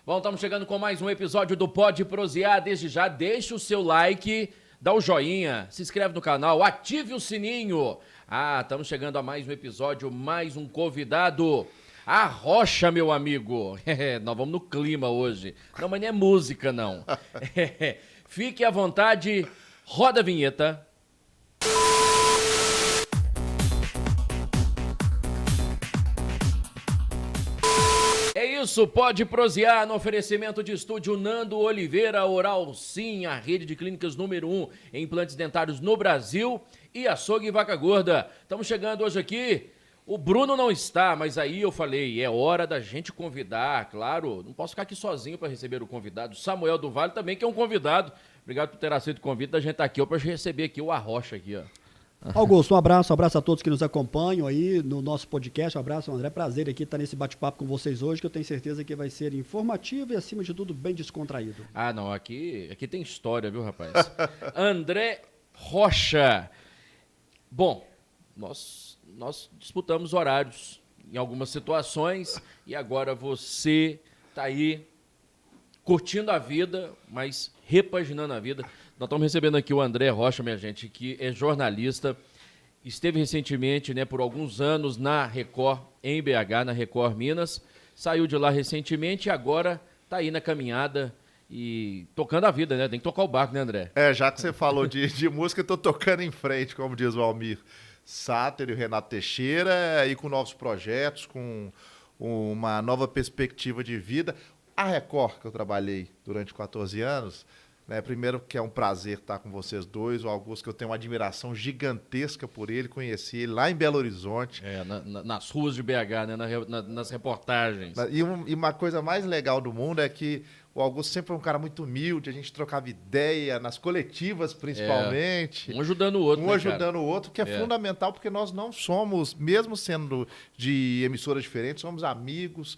Bom, estamos chegando com mais um episódio do Pode Prosear. Desde já, deixa o seu like, dá o joinha, se inscreve no canal, ative o sininho. Estamos chegando a mais um episódio, mais um convidado. A Rocha, meu amigo. Nós vamos no clima hoje. Não, mas não é música, não. Fique à vontade, roda a vinheta. É isso, Pode Prosear no oferecimento de estúdio Nando Oliveira, Oral Sim, a rede de clínicas número 1 em implantes dentários no Brasil, e Açougue Vaca Gorda. Estamos chegando hoje aqui, o Bruno não está, mas aí eu falei, é hora da gente convidar, claro, não posso ficar aqui sozinho para receber o convidado. Samuel do Vale também, que é um convidado. Obrigado por ter aceito o convite da gente estar aqui, para receber aqui o Arrocha aqui, ó. Augusto, um abraço a todos que nos acompanham aí no nosso podcast, um abraço, André, prazer aqui estar nesse bate-papo com vocês hoje, que eu tenho certeza que vai ser informativo e, acima de tudo, bem descontraído. Não, aqui tem história, viu, rapaz? André Rocha. Bom, nós disputamos horários em algumas situações e agora você está aí curtindo a vida, mas repaginando a vida. Nós estamos recebendo aqui o André Rocha, minha gente, que é jornalista, esteve recentemente, por alguns anos na Record, em BH, na Record Minas, saiu de lá recentemente e agora está aí na caminhada e tocando a vida, né? Tem que tocar o barco, né, André? Já que você falou de música, eu tô tocando em frente, como diz o Almir Sater e o Renato Teixeira, e com novos projetos, com uma nova perspectiva de vida. A Record, que eu trabalhei durante 14 anos... Primeiro que é um prazer estar com vocês dois, o Augusto, que eu tenho uma admiração gigantesca por ele, conheci ele lá em Belo Horizonte. Nas ruas de BH, né? Nas reportagens. E uma coisa mais legal do mundo é que o Augusto sempre foi um cara muito humilde, a gente trocava ideia, nas coletivas principalmente. Um ajudando o outro, o outro, que é fundamental, porque nós não somos, mesmo sendo de emissoras diferentes, somos amigos,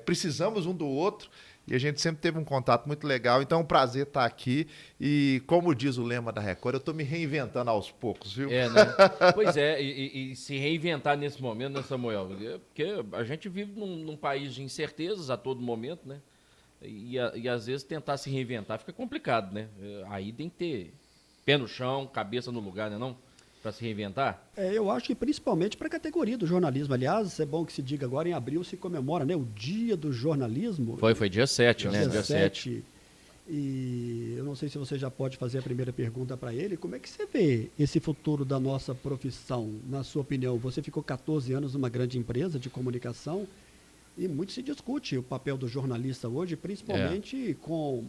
precisamos um do outro. E a gente sempre teve um contato muito legal, então é um prazer estar aqui. E como diz o lema da Record, eu estou me reinventando aos poucos, viu? Né? Pois é, e se reinventar nesse momento, né, Samuel? Porque a gente vive num país de incertezas a todo momento, né? E às vezes tentar se reinventar fica complicado, né? Aí tem que ter pé no chão, cabeça no lugar, né, não? Para se reinventar? Eu acho que principalmente para a categoria do jornalismo. Aliás, é bom que se diga agora, em abril se comemora, né, o Dia do Jornalismo. Foi dia 7, né? Dia 7. E eu não sei se você já pode fazer a primeira pergunta para ele. Como é que você vê esse futuro da nossa profissão, na sua opinião? Você ficou 14 anos numa grande empresa de comunicação e muito se discute o papel do jornalista hoje, principalmente com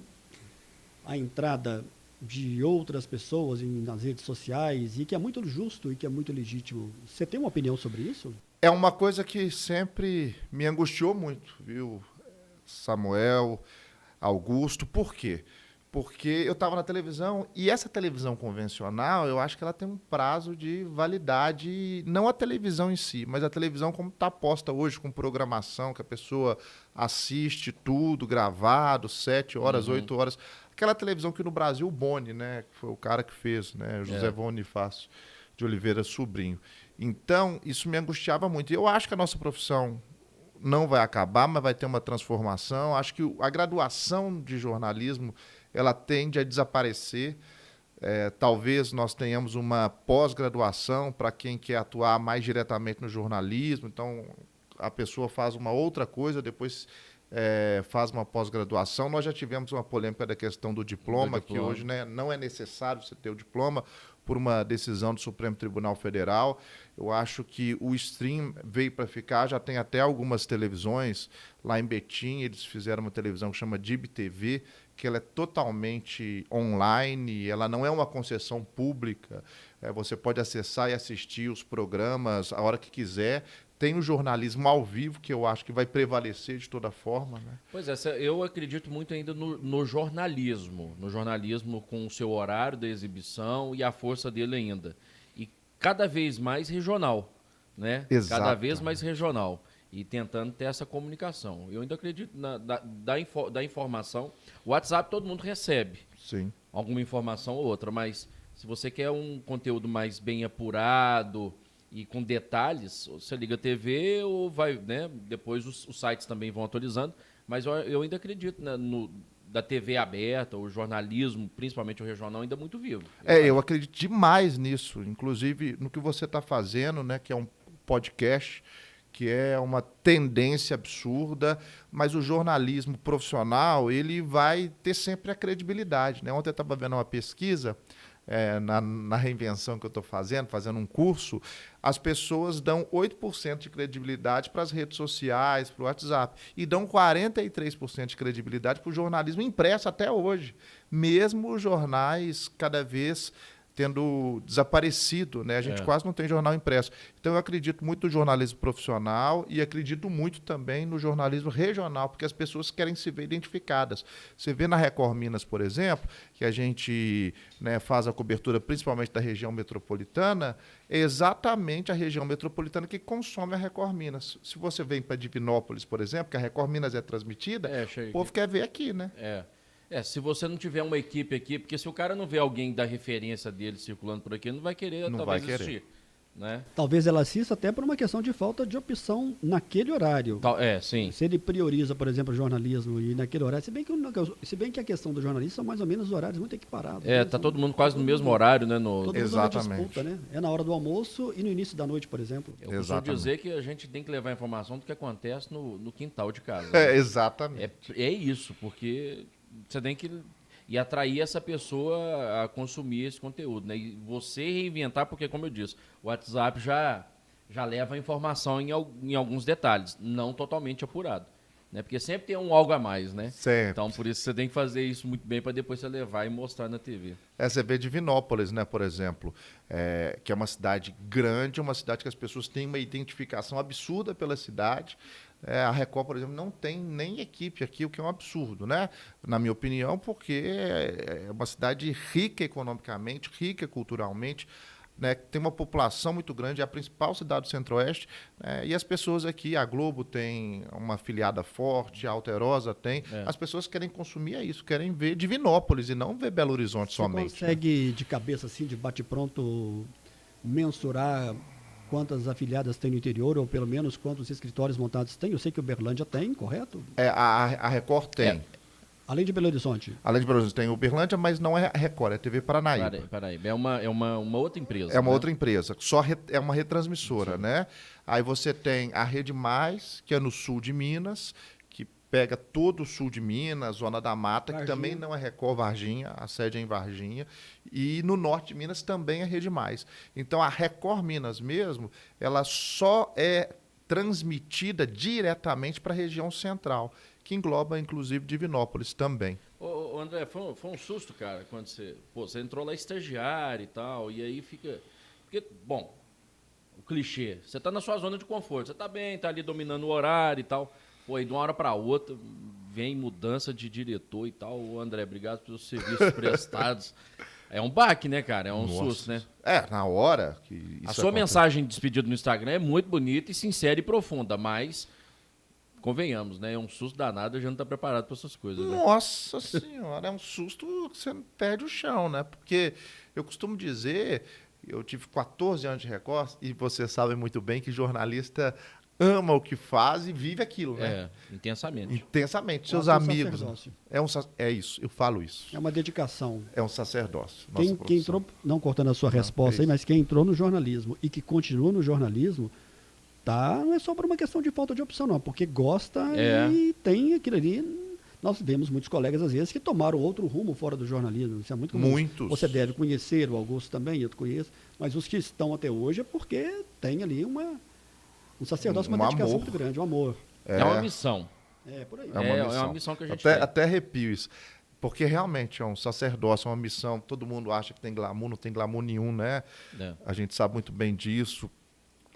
a entrada de outras pessoas nas redes sociais, e que é muito justo e que é muito legítimo. Você tem uma opinião sobre isso? É uma coisa que sempre me angustiou muito, viu, Samuel, Augusto. Por quê? Porque eu estava na televisão, e essa televisão convencional, eu acho que ela tem um prazo de validade, não a televisão em si, mas a televisão como está posta hoje, com programação, que a pessoa assiste tudo gravado, 7 horas, 8 horas. Aquela televisão que no Brasil, o Boni, né, que foi o cara que fez, né, José Bonifácio de Oliveira Sobrinho. Então, isso me angustiava muito. E eu acho que a nossa profissão não vai acabar, mas vai ter uma transformação. Acho que a graduação de jornalismo, ela tende a desaparecer. Talvez nós tenhamos uma pós-graduação para quem quer atuar mais diretamente no jornalismo. Então, a pessoa faz uma outra coisa, depois faz uma pós-graduação. Nós já tivemos uma polêmica da questão do diploma, que hoje, né, não é necessário você ter o diploma por uma decisão do Supremo Tribunal Federal. Eu acho que o stream veio para ficar, já tem até algumas televisões. Lá em Betim, eles fizeram uma televisão que chama DIB TV, que ela é totalmente online, ela não é uma concessão pública. Você pode acessar e assistir os programas a hora que quiser. Tem o jornalismo ao vivo, que eu acho que vai prevalecer de toda forma, né? Pois é, eu acredito muito ainda no jornalismo com o seu horário da exibição e a força dele ainda. E cada vez mais regional, né? Exato. Cada vez mais regional. E tentando ter essa comunicação. Eu ainda acredito da informação. O WhatsApp todo mundo recebe. Sim. Alguma informação ou outra, mas se você quer um conteúdo mais bem apurado e com detalhes, você liga a TV ou vai, né? Depois os sites também vão atualizando, Mas eu ainda acredito, né, da TV aberta, o jornalismo, principalmente o regional, ainda muito vivo. Eu acredito demais nisso, inclusive no que você está fazendo, né, que é um podcast, que é uma tendência absurda, mas o jornalismo profissional, ele vai ter sempre a credibilidade, né? Ontem eu estava vendo uma pesquisa, na reinvenção que eu estou fazendo um curso, as pessoas dão 8% de credibilidade para as redes sociais, para o WhatsApp, e dão 43% de credibilidade para o jornalismo impresso até hoje, mesmo os jornais cada vez tendo desaparecido, né? A gente quase não tem jornal impresso. Então, eu acredito muito no jornalismo profissional e acredito muito também no jornalismo regional, porque as pessoas querem se ver identificadas. Você vê na Record Minas, por exemplo, que a gente, né, faz a cobertura principalmente da região metropolitana, é exatamente a região metropolitana que consome a Record Minas. Se você vem para Divinópolis, por exemplo, que a Record Minas é transmitida, o povo quer ver aqui, né? Se você não tiver uma equipe aqui, porque se o cara não vê alguém da referência dele circulando por aqui, ele não vai querer, assistir. Né? Talvez ela assista até por uma questão de falta de opção naquele horário. Sim. Se ele prioriza, por exemplo, o jornalismo e naquele horário, se bem que a questão do jornalismo são mais ou menos horários muito equiparados. Tá todo mundo quase no mesmo horário, né? Todo Exatamente. mundo disputa, né? É na hora do almoço e no início da noite, por exemplo. Eu costumo dizer que a gente tem que levar informação do que acontece no quintal de casa. Né? Exatamente. É isso, porque você tem que e atrair essa pessoa a consumir esse conteúdo, né? E você reinventar, porque, como eu disse, o WhatsApp já leva a informação em alguns detalhes, não totalmente apurado, né? Porque sempre tem um algo a mais, né? Sempre. Então, por isso você tem que fazer isso muito bem para depois você levar e mostrar na TV. Você vê Divinópolis, né, por exemplo, que é uma cidade grande, uma cidade que as pessoas têm uma identificação absurda pela cidade. A Record, por exemplo, não tem nem equipe aqui, o que é um absurdo, né? Na minha opinião, porque é uma cidade rica economicamente, rica culturalmente, né? Tem uma população muito grande, é a principal cidade do Centro-Oeste, né? E as pessoas aqui, a Globo tem uma afiliada forte, a Alterosa tem, as pessoas querem consumir isso, querem ver Divinópolis e não ver Belo Horizonte somente. Você consegue, de cabeça assim, de bate-pronto, mensurar quantas afiliadas tem no interior, ou pelo menos quantos escritórios montados tem? Eu sei que o Uberlândia tem, correto? A Record tem. Além de Belo Horizonte? Além de Belo Horizonte tem o Uberlândia, mas não é a Record, é a TV Paranaíba. Paraíba. É uma outra empresa. É uma outra empresa, é uma retransmissora, né? Aí você tem a Rede Mais, que é no sul de Minas, que pega todo o sul de Minas, Zona da Mata, Varginha. Que também não é Record, Varginha, a sede é em Varginha. E no norte de Minas também é Rede Mais. Então a Record Minas mesmo, ela só é transmitida diretamente para a região central, que engloba, inclusive, Divinópolis também. Ô André, foi um susto, cara, quando você entrou lá estagiário e tal, e aí fica... Porque, bom, o clichê, você tá na sua zona de conforto, você tá bem, tá ali dominando o horário e tal, pô, aí de uma hora para outra vem mudança de diretor e tal. Ô André, obrigado pelos serviços prestados. É um baque, né, cara? É um susto, né? Na hora que isso a sua mensagem de despedida no Instagram é muito bonita e sincera e profunda, mas... Convenhamos, né? É um susto danado, a gente não está preparado para essas coisas. Né? Nossa Senhora, é um susto que você perde o chão, né? Porque eu costumo dizer, eu tive 14 anos de Record e você sabe muito bem que jornalista ama o que faz e vive aquilo, né? Intensamente. Intensamente. Seus amigos. É isso, eu falo isso. É uma dedicação. É um sacerdócio. Quem entrou, não cortando a sua resposta aí, mas quem entrou no jornalismo e que continua no jornalismo, não é só por uma questão de falta de opção, não, porque gosta e tem aquilo ali. Nós vemos muitos colegas, às vezes, que tomaram outro rumo fora do jornalismo. Isso é muito comum. Muitos. Você deve conhecer, o Augusto também, eu te conheço, mas os que estão até hoje é porque tem ali um sacerdócio, uma dedicação muito grande, um amor. É uma missão. Por aí. É uma missão que a gente tem. Até arrepio isso. Porque realmente é um sacerdócio, é uma missão. Todo mundo acha que tem glamour, não tem glamour nenhum, né? A gente sabe muito bem disso.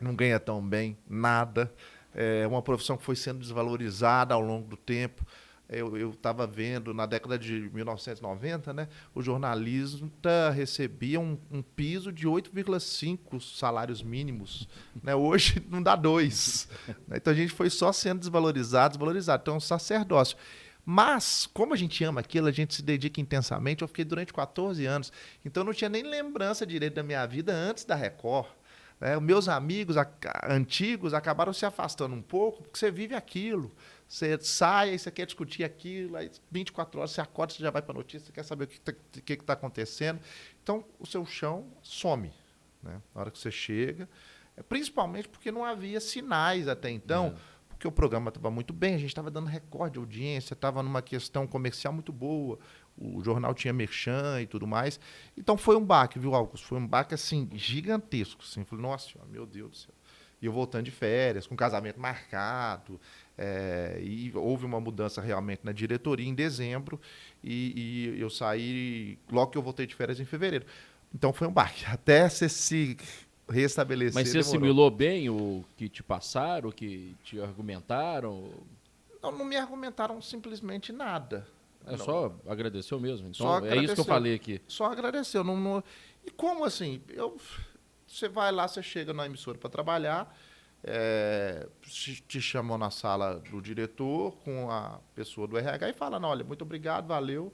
Não ganha tão bem, nada. É uma profissão que foi sendo desvalorizada ao longo do tempo. Eu estava vendo, na década de 1990, né, o jornalismo recebia um piso de 8,5 salários mínimos. Né? Hoje não dá 2. Então a gente foi só sendo desvalorizado. Então é um sacerdócio. Mas, como a gente ama aquilo, a gente se dedica intensamente. Eu fiquei durante 14 anos. Então eu não tinha nem lembrança direito da minha vida antes da Record. Os meus amigos antigos acabaram se afastando um pouco, porque você vive aquilo. Você sai, aí você quer discutir aquilo, aí 24 horas você acorda, você já vai para a notícia, você quer saber o que está acontecendo. Então, o seu chão some, né? Na hora que você chega, principalmente porque não havia sinais até então, porque o programa estava muito bem, a gente estava dando recorde de audiência, estava numa questão comercial muito boa, o jornal tinha merchan e tudo mais. Então foi um baque, viu, Augusto? Foi um baque, assim, gigantesco. Assim. Falei, nossa senhora, meu Deus do céu. E eu voltando de férias, com casamento marcado, e houve uma mudança realmente na diretoria em dezembro, e eu saí logo que eu voltei de férias em fevereiro. Então foi um baque. Até você se restabelecer. Mas você assimilou bem o que te passaram, o que te argumentaram? Não me argumentaram simplesmente nada. Só agradeceu mesmo. Então Só agradeceu. isso que eu falei aqui. Só agradeceu. E como assim? Você vai lá, você chega na emissora para trabalhar, te chamam na sala do diretor com a pessoa do RH e fala, não, olha, muito obrigado, valeu,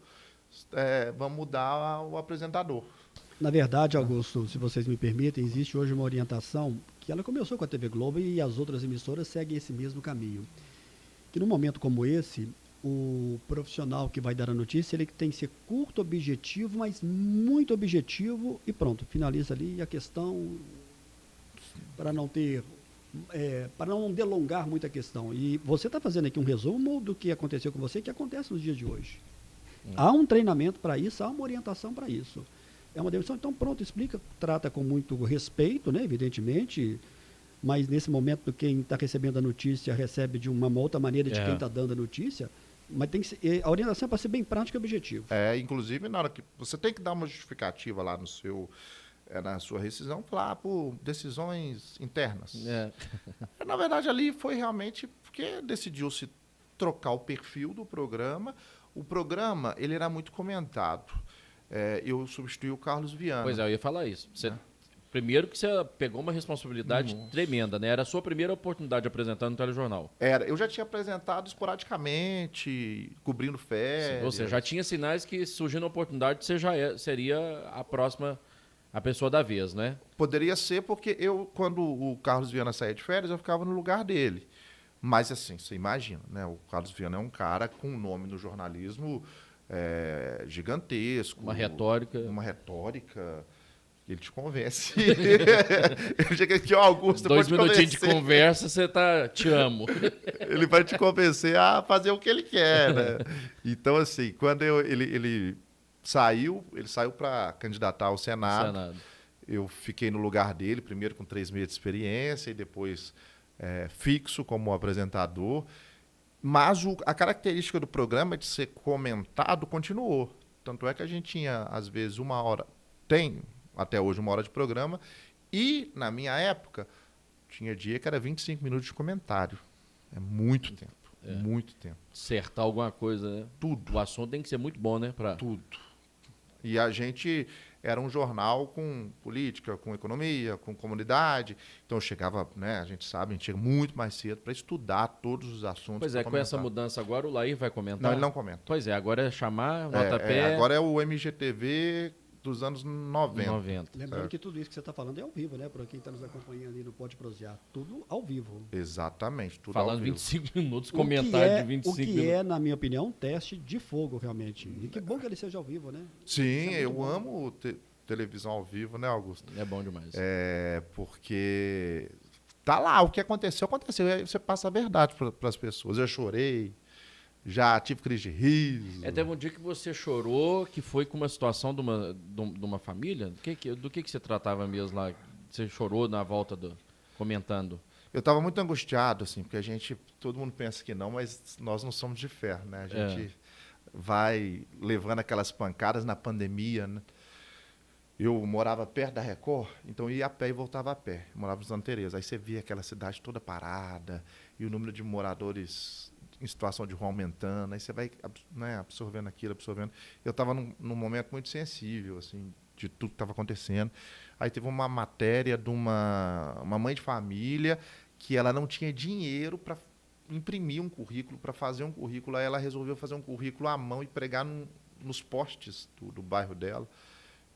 vamos mudar o apresentador. Na verdade, Augusto, se vocês me permitem, existe hoje uma orientação que ela começou com a TV Globo e as outras emissoras seguem esse mesmo caminho. Que num momento como esse, o profissional que vai dar a notícia, ele tem que ser curto, objetivo, mas muito objetivo e pronto, finaliza ali a questão para não ter, para não delongar muito a questão. E você está fazendo aqui um resumo do que aconteceu com você, que acontece nos dias de hoje. Há um treinamento para isso, há uma orientação para isso. É uma demissão, então pronto, explica, trata com muito respeito, né, evidentemente, mas nesse momento quem está recebendo a notícia recebe de uma outra maneira de quem está dando a notícia, mas tem que ser, a orientação é para ser bem prática e objetiva. Inclusive, na hora que você tem que dar uma justificativa lá na sua rescisão, falar por decisões internas. Na verdade, ali foi realmente porque decidiu-se trocar o perfil do programa. O programa, ele era muito comentado. Eu substituí o Carlos Viana. Pois eu ia falar isso. Primeiro que você pegou uma responsabilidade tremenda, né? Era a sua primeira oportunidade de apresentar no telejornal. Eu já tinha apresentado esporadicamente, cobrindo férias. Ou seja, já tinha sinais que surgindo a oportunidade você já seria a pessoa da vez, né? Poderia ser porque quando o Carlos Viana saía de férias, eu ficava no lugar dele. Mas assim, você imagina, né? O Carlos Viana é um cara com um nome no jornalismo gigantesco. Uma retórica. Ele te convence. Eu cheguei aqui, Augusto, 2 minutinhos de conversa, você te amo. Ele vai te convencer a fazer o que ele quer, né? Então, assim, quando ele saiu para candidatar ao Senado. Eu fiquei no lugar dele, primeiro com 3 meses de experiência e depois fixo como apresentador. Mas a característica do programa de ser comentado continuou. Tanto é que a gente tinha, às vezes, 1 hora. Tem até hoje 1 hora de programa. E, na minha época, tinha dia que era 25 minutos de comentário. É muito tempo. Muito tempo. Acertar alguma coisa, né? Tudo. O assunto tem que ser muito bom, né? Tudo. E a gente era um jornal com política, com economia, com comunidade. Então chegava, né, a gente chega muito mais cedo para estudar todos os assuntos. Pois com essa mudança agora o Lair vai comentar? Não, ele não comenta. Pois agora é chamar, notapé... Agora é o MGTV dos anos 90. Lembrando que tudo isso que você está falando é ao vivo, né? Para quem está nos acompanhando ali no Pode Prosear. Tudo ao vivo. Exatamente, tudo falando ao vivo. 25 minutos, comentário de 25 minutos. O que na minha opinião, um teste de fogo, realmente. E que bom que ele seja ao vivo, né? Sim, eu amo televisão ao vivo, né, Augusto? É bom demais. Porque tá lá, o que aconteceu. Aí você passa a verdade para as pessoas. Eu chorei, já tive crise de riso. Teve um dia que você chorou, que foi com uma situação de uma família? Do que você tratava mesmo lá? Você chorou na volta comentando? Eu estava muito angustiado, assim, porque todo mundo pensa que não, mas nós não somos de ferro, né? A gente vai levando aquelas pancadas na pandemia, né? Eu morava perto da Record, então ia a pé e voltava a pé. Eu morava em Santa Teresa. Aí você via aquela cidade toda parada e o número de moradores em situação de rua aumentando. Aí você vai, né, absorvendo aquilo, absorvendo. Eu estava num momento muito sensível, assim, de tudo que estava acontecendo. Aí teve uma matéria de uma mãe de família que ela não tinha dinheiro para imprimir um currículo, para fazer um currículo. Aí ela resolveu fazer um currículo à mão e pregar nos postes do bairro dela,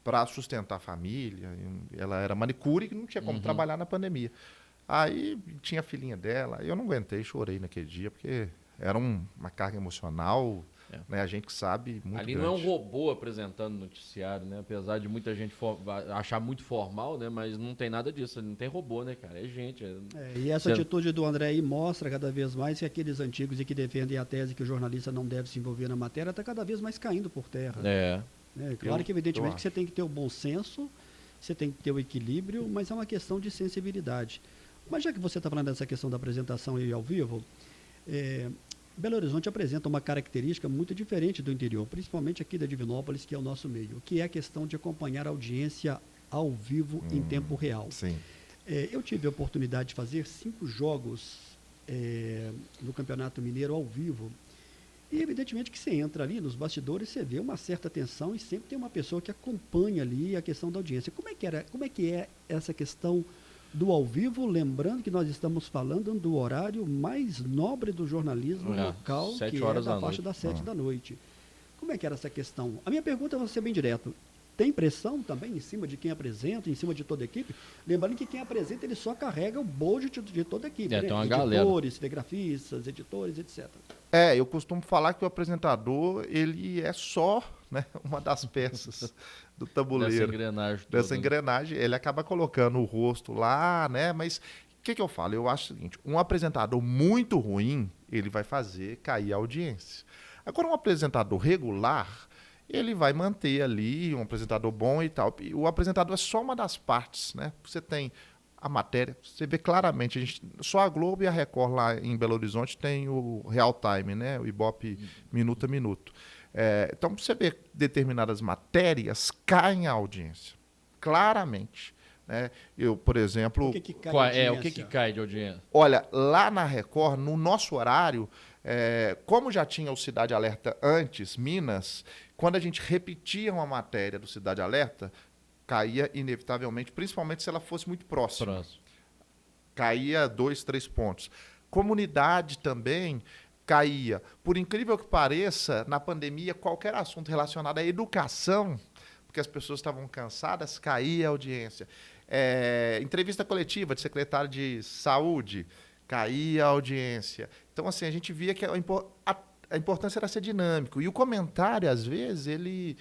para sustentar a família. Ela era manicure e não tinha como trabalhar na pandemia. Aí tinha a filhinha dela, eu não aguentei, chorei naquele dia, porque Era uma carga emocional, né? A gente que sabe muito ali grande. não é um robô apresentando noticiário, né? Apesar de muita gente achar muito formal, né? Mas não tem nada disso, não tem robô, né, cara? É gente. E essa atitude do André aí mostra cada vez mais que aqueles antigos e que defendem a tese que o jornalista não deve se envolver na matéria está cada vez mais caindo por terra. Claro que evidentemente que você tem que ter o bom senso, você tem que ter o equilíbrio, mas é uma questão de sensibilidade. Mas já que você está falando dessa questão da apresentação aí ao vivo, Belo Horizonte apresenta uma característica muito diferente do interior, principalmente aqui da Divinópolis, que é o nosso meio, que é a questão de acompanhar a audiência ao vivo em tempo real. Sim. Eu tive a oportunidade de fazer 5 jogos no Campeonato Mineiro ao vivo, e evidentemente que você entra ali nos bastidores, você vê uma certa tensão e sempre tem uma pessoa que acompanha ali a questão da audiência. Como é que é essa questão do ao vivo, lembrando que nós estamos falando do horário mais nobre do jornalismo local, que é da faixa das 7 da noite. Como é que era essa questão? A minha pergunta vai ser bem direto. Tem pressão também em cima de quem apresenta, em cima de toda a equipe? Lembrando que quem apresenta, ele só carrega o budget de toda a equipe, né? Tem uma editores, cinegrafistas, editores, etc. Eu costumo falar que o apresentador, ele é só, né, uma das peças do tabuleiro. Dessa engrenagem. Ele acaba colocando o rosto lá, né? Mas o que eu falo? Eu acho o seguinte, um apresentador muito ruim, ele vai fazer cair a audiência. Agora, um apresentador regular, ele vai manter ali um apresentador bom e tal. E o apresentador é só uma das partes, né? Você tem a matéria, você vê claramente, só a Globo e a Record lá em Belo Horizonte tem o real time, né? O Ibope minuto a minuto. Então, você vê determinadas matérias caem a audiência, claramente. Né? Eu, por exemplo... O que cai de audiência? Olha, lá na Record, no nosso horário, como já tinha o Cidade Alerta antes, Minas, quando a gente repetia uma matéria do Cidade Alerta, caía inevitavelmente, principalmente se ela fosse muito próxima. Caía 2, 3 pontos. Comunidade também caía. Por incrível que pareça, na pandemia, qualquer assunto relacionado à educação, porque as pessoas estavam cansadas, caía a audiência. Entrevista coletiva de secretário de saúde, caía a audiência. Então, assim, a gente via que a importância era ser dinâmico. E o comentário, às vezes, ele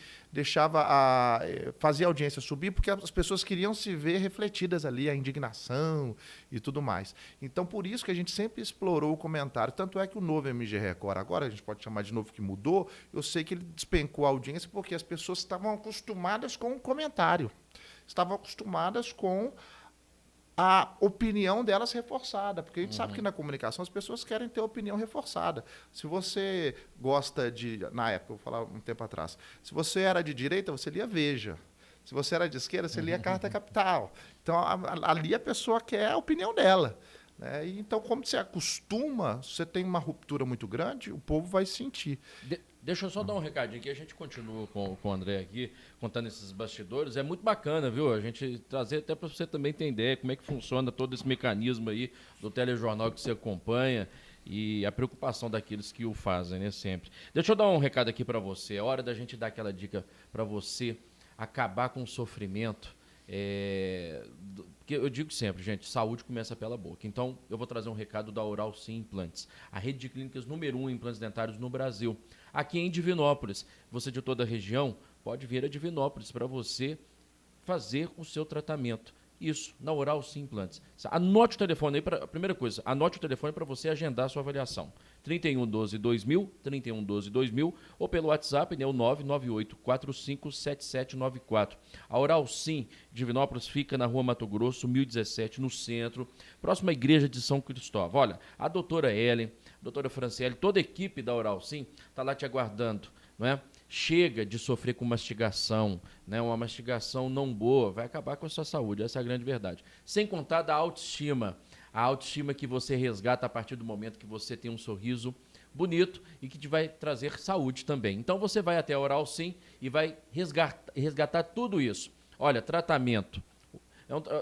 fazia a audiência subir, porque as pessoas queriam se ver refletidas ali, a indignação e tudo mais. Então, por isso que a gente sempre explorou o comentário. Tanto é que o novo MG Record, agora a gente pode chamar de novo que mudou, eu sei que ele despencou a audiência porque as pessoas estavam acostumadas com o comentário. Estavam acostumadas com a opinião delas reforçada, porque a gente sabe que na comunicação as pessoas querem ter opinião reforçada. Se você gosta na época, vou falar um tempo atrás, se você era de direita, você lia Veja. Se você era de esquerda, você lia Carta Capital. Então, ali a pessoa quer a opinião dela. Né? E, então, como você acostuma, você tem uma ruptura muito grande, o povo vai sentir. Deixa eu só dar um recadinho aqui, a gente continua com o André aqui, contando esses bastidores. É muito bacana, viu? A gente trazer até para você também ter ideia como é que funciona todo esse mecanismo aí do telejornal que você acompanha e a preocupação daqueles que o fazem, né, sempre. Deixa eu dar um recado aqui para você. É hora da gente dar aquela dica para você acabar com o sofrimento. Porque eu digo sempre, gente, saúde começa pela boca. Então, eu vou trazer um recado da Oral Sim Implantes, a rede de clínicas número 1 em implantes dentários no Brasil. Aqui em Divinópolis, você de toda a região pode vir a Divinópolis para você fazer o seu tratamento. Isso, na Oral Sim Implantes. Anote o telefone aí, a primeira coisa, anote o telefone para você agendar a sua avaliação. 3112-2000, 3112-2000, ou pelo WhatsApp, né, o 998-457794. A Oral Sim Divinópolis fica na Rua Mato Grosso, 1017, no centro, próximo à Igreja de São Cristóvão. Olha, a doutora Ellen, a doutora Franciele, toda a equipe da Oral Sim está lá te aguardando, não é? Chega de sofrer com mastigação, né? Uma mastigação não boa, vai acabar com a sua saúde, essa é a grande verdade. Sem contar da autoestima, a autoestima que você resgata a partir do momento que você tem um sorriso bonito e que te vai trazer saúde também. Então você vai até a Oral Sim e vai resgatar tudo isso. Olha, tratamento.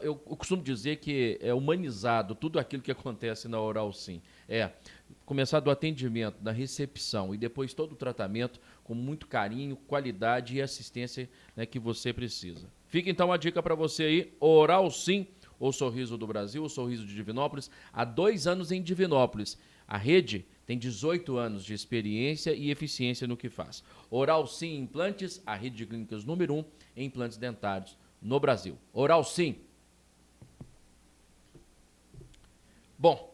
Eu costumo dizer que é humanizado tudo aquilo que acontece na Oral Sim. Começar do atendimento, da recepção e depois todo o tratamento com muito carinho, qualidade e assistência, né, que você precisa. Fica então a dica para você aí, Oral Sim, o sorriso do Brasil, o sorriso de Divinópolis, há 2 anos em Divinópolis. A rede Tem 18 anos de experiência e eficiência no que faz. Oral Sim Implantes, a rede de clínicas número 1 em implantes dentários no Brasil. Oral Sim. Bom,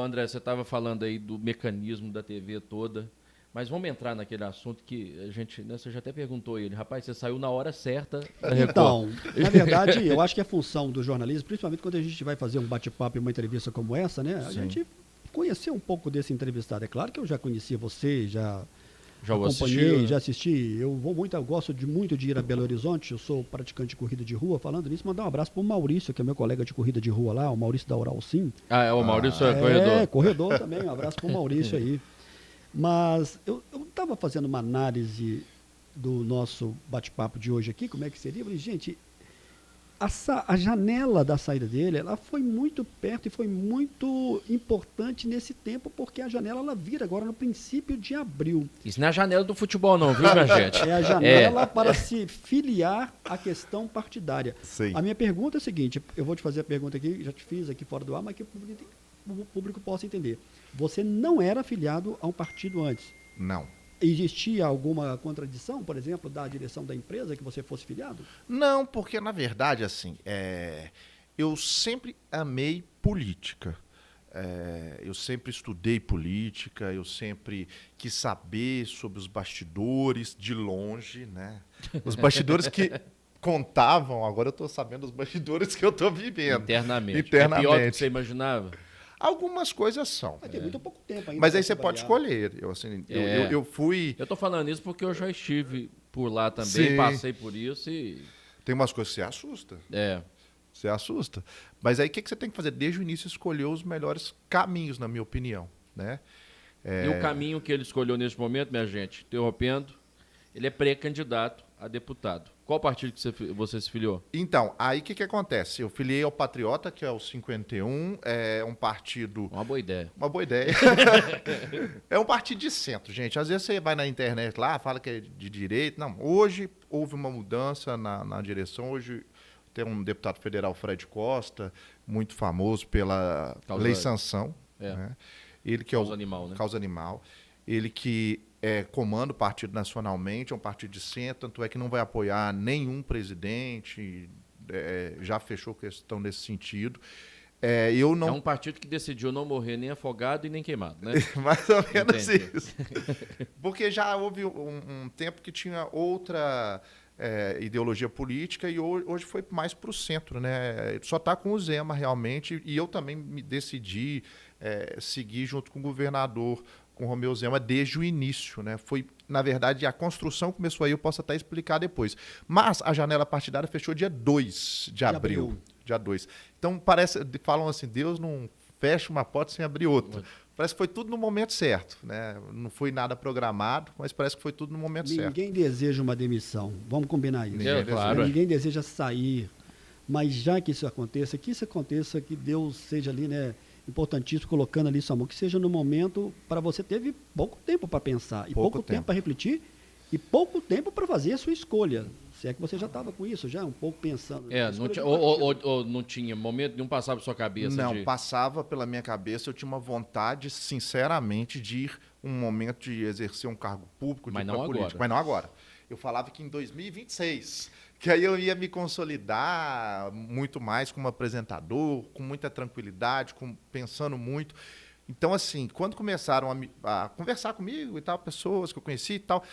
André, você estava falando aí do mecanismo da TV toda, mas vamos entrar naquele assunto que a gente, né, você já até perguntou ele, rapaz, você saiu na hora certa da Record. Então, na verdade, eu acho que a função do jornalismo, principalmente quando a gente vai fazer um bate-papo e uma entrevista como essa, né, a gente conhecer um pouco desse entrevistado. É claro que eu já conhecia você, já acompanhei, já assisti. Eu gosto muito de ir a Belo Horizonte, eu sou praticante de corrida de rua. Falando nisso, mandar um abraço para o Maurício, que é meu colega de corrida de rua lá, o Maurício da Oral Sim. Ah, é o Maurício é corredor. É, corredor também, um abraço para o Maurício aí. Mas eu estava fazendo uma análise do nosso bate-papo de hoje aqui, como é que seria? Eu falei, gente, a janela da saída dele, ela foi muito perto e foi muito importante nesse tempo, porque a janela ela vira agora no princípio de abril. Isso não é a janela do futebol não, viu, minha gente? É a janela para se filiar à questão partidária. Sim. A minha pergunta é a seguinte, eu vou te fazer a pergunta aqui, já te fiz aqui fora do ar, mas que o público possa entender. Você não era afiliado a um partido antes? Não. Existia alguma contradição, por exemplo, da direção da empresa que você fosse filiado? Não, porque, na verdade, assim, eu sempre amei política. Eu sempre estudei política, eu sempre quis saber sobre os bastidores de longe, né? Os bastidores que contavam, agora eu estou sabendo os bastidores que eu estou vivendo. Internamente. É pior do que você imaginava? Algumas coisas são. Vai ter muito pouco tempo ainda. Mas aí você pode escolher. Eu fui... Eu tô falando isso porque eu já estive por lá também, Sim. passei por isso e... Tem umas coisas que você assusta. Você assusta. Mas aí o que você tem que fazer? Desde o início, escolher os melhores caminhos, na minha opinião. Né? E o caminho que ele escolheu nesse momento, minha gente, interrompendo, ele é pré-candidato a deputado. Qual partido que você se filiou? Então, aí o que acontece? Eu filiei ao Patriota, que é o 51, é um partido... Uma boa ideia. Uma boa ideia. É um partido de centro, gente. Às vezes você vai na internet lá, fala que é de direita. Não, hoje houve uma mudança na direção. Hoje tem um deputado federal, Fred Costa, muito famoso pela Lei Sanção. Né? Ele que Causa animal, né? Causa animal. Ele que comanda o partido nacionalmente, é um partido de centro, tanto é que não vai apoiar nenhum presidente, já fechou questão nesse sentido. Eu não... É um partido que decidiu não morrer nem afogado e nem queimado, né? Mais ou menos isso. Porque já houve um tempo que tinha outra ideologia política e hoje foi mais para o centro, né? Só está com o Zema realmente, e eu também me decidi seguir junto com o governador, com o Romeu Zema, desde o início, né? Foi, na verdade, a construção começou aí, eu posso até explicar depois. Mas a janela partidária fechou dia 2 de abril. Dia 2. Então, falam assim, Deus não fecha uma porta sem abrir outra. Parece que foi tudo no momento certo, né? Não foi nada programado, mas parece que foi tudo no momento certo. Ninguém deseja uma demissão, vamos combinar isso. Ninguém deseja sair, mas já que isso aconteça, que Deus seja ali, né? Importantíssimo, colocando ali sua mão, que seja no momento para você teve pouco tempo para pensar, e pouco tempo para refletir, e pouco tempo para fazer a sua escolha. Se é que você já estava com isso, já um pouco pensando. Não tinha momento nenhum passava por sua cabeça? Não, passava pela minha cabeça, eu tinha uma vontade, sinceramente, de ir um momento de exercer um cargo público, de ir para política. Mas não agora. Eu falava que em 2026... que aí eu ia me consolidar muito mais como apresentador, com muita tranquilidade, pensando muito. Então, assim, quando começaram a conversar comigo e tal, pessoas que eu conheci e tal,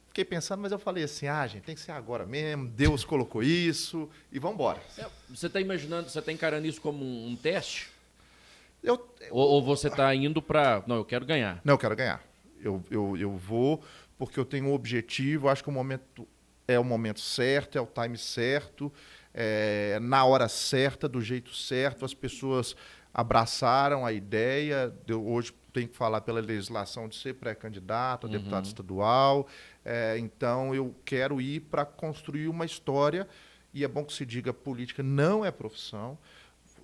fiquei pensando, mas eu falei assim, gente, tem que ser agora mesmo, Deus colocou isso e vamos embora. Você está imaginando, você está encarando isso como um teste? Ou você está indo para... Não, eu quero ganhar. Não, eu quero ganhar. Eu vou porque eu tenho um objetivo, acho que o momento... é o momento certo, é o time certo, na hora certa, do jeito certo. As pessoas abraçaram a ideia. Hoje tenho que falar pela legislação de ser pré-candidato a deputado estadual. Então, eu quero ir para construir uma história. E é bom que se diga, política não é profissão,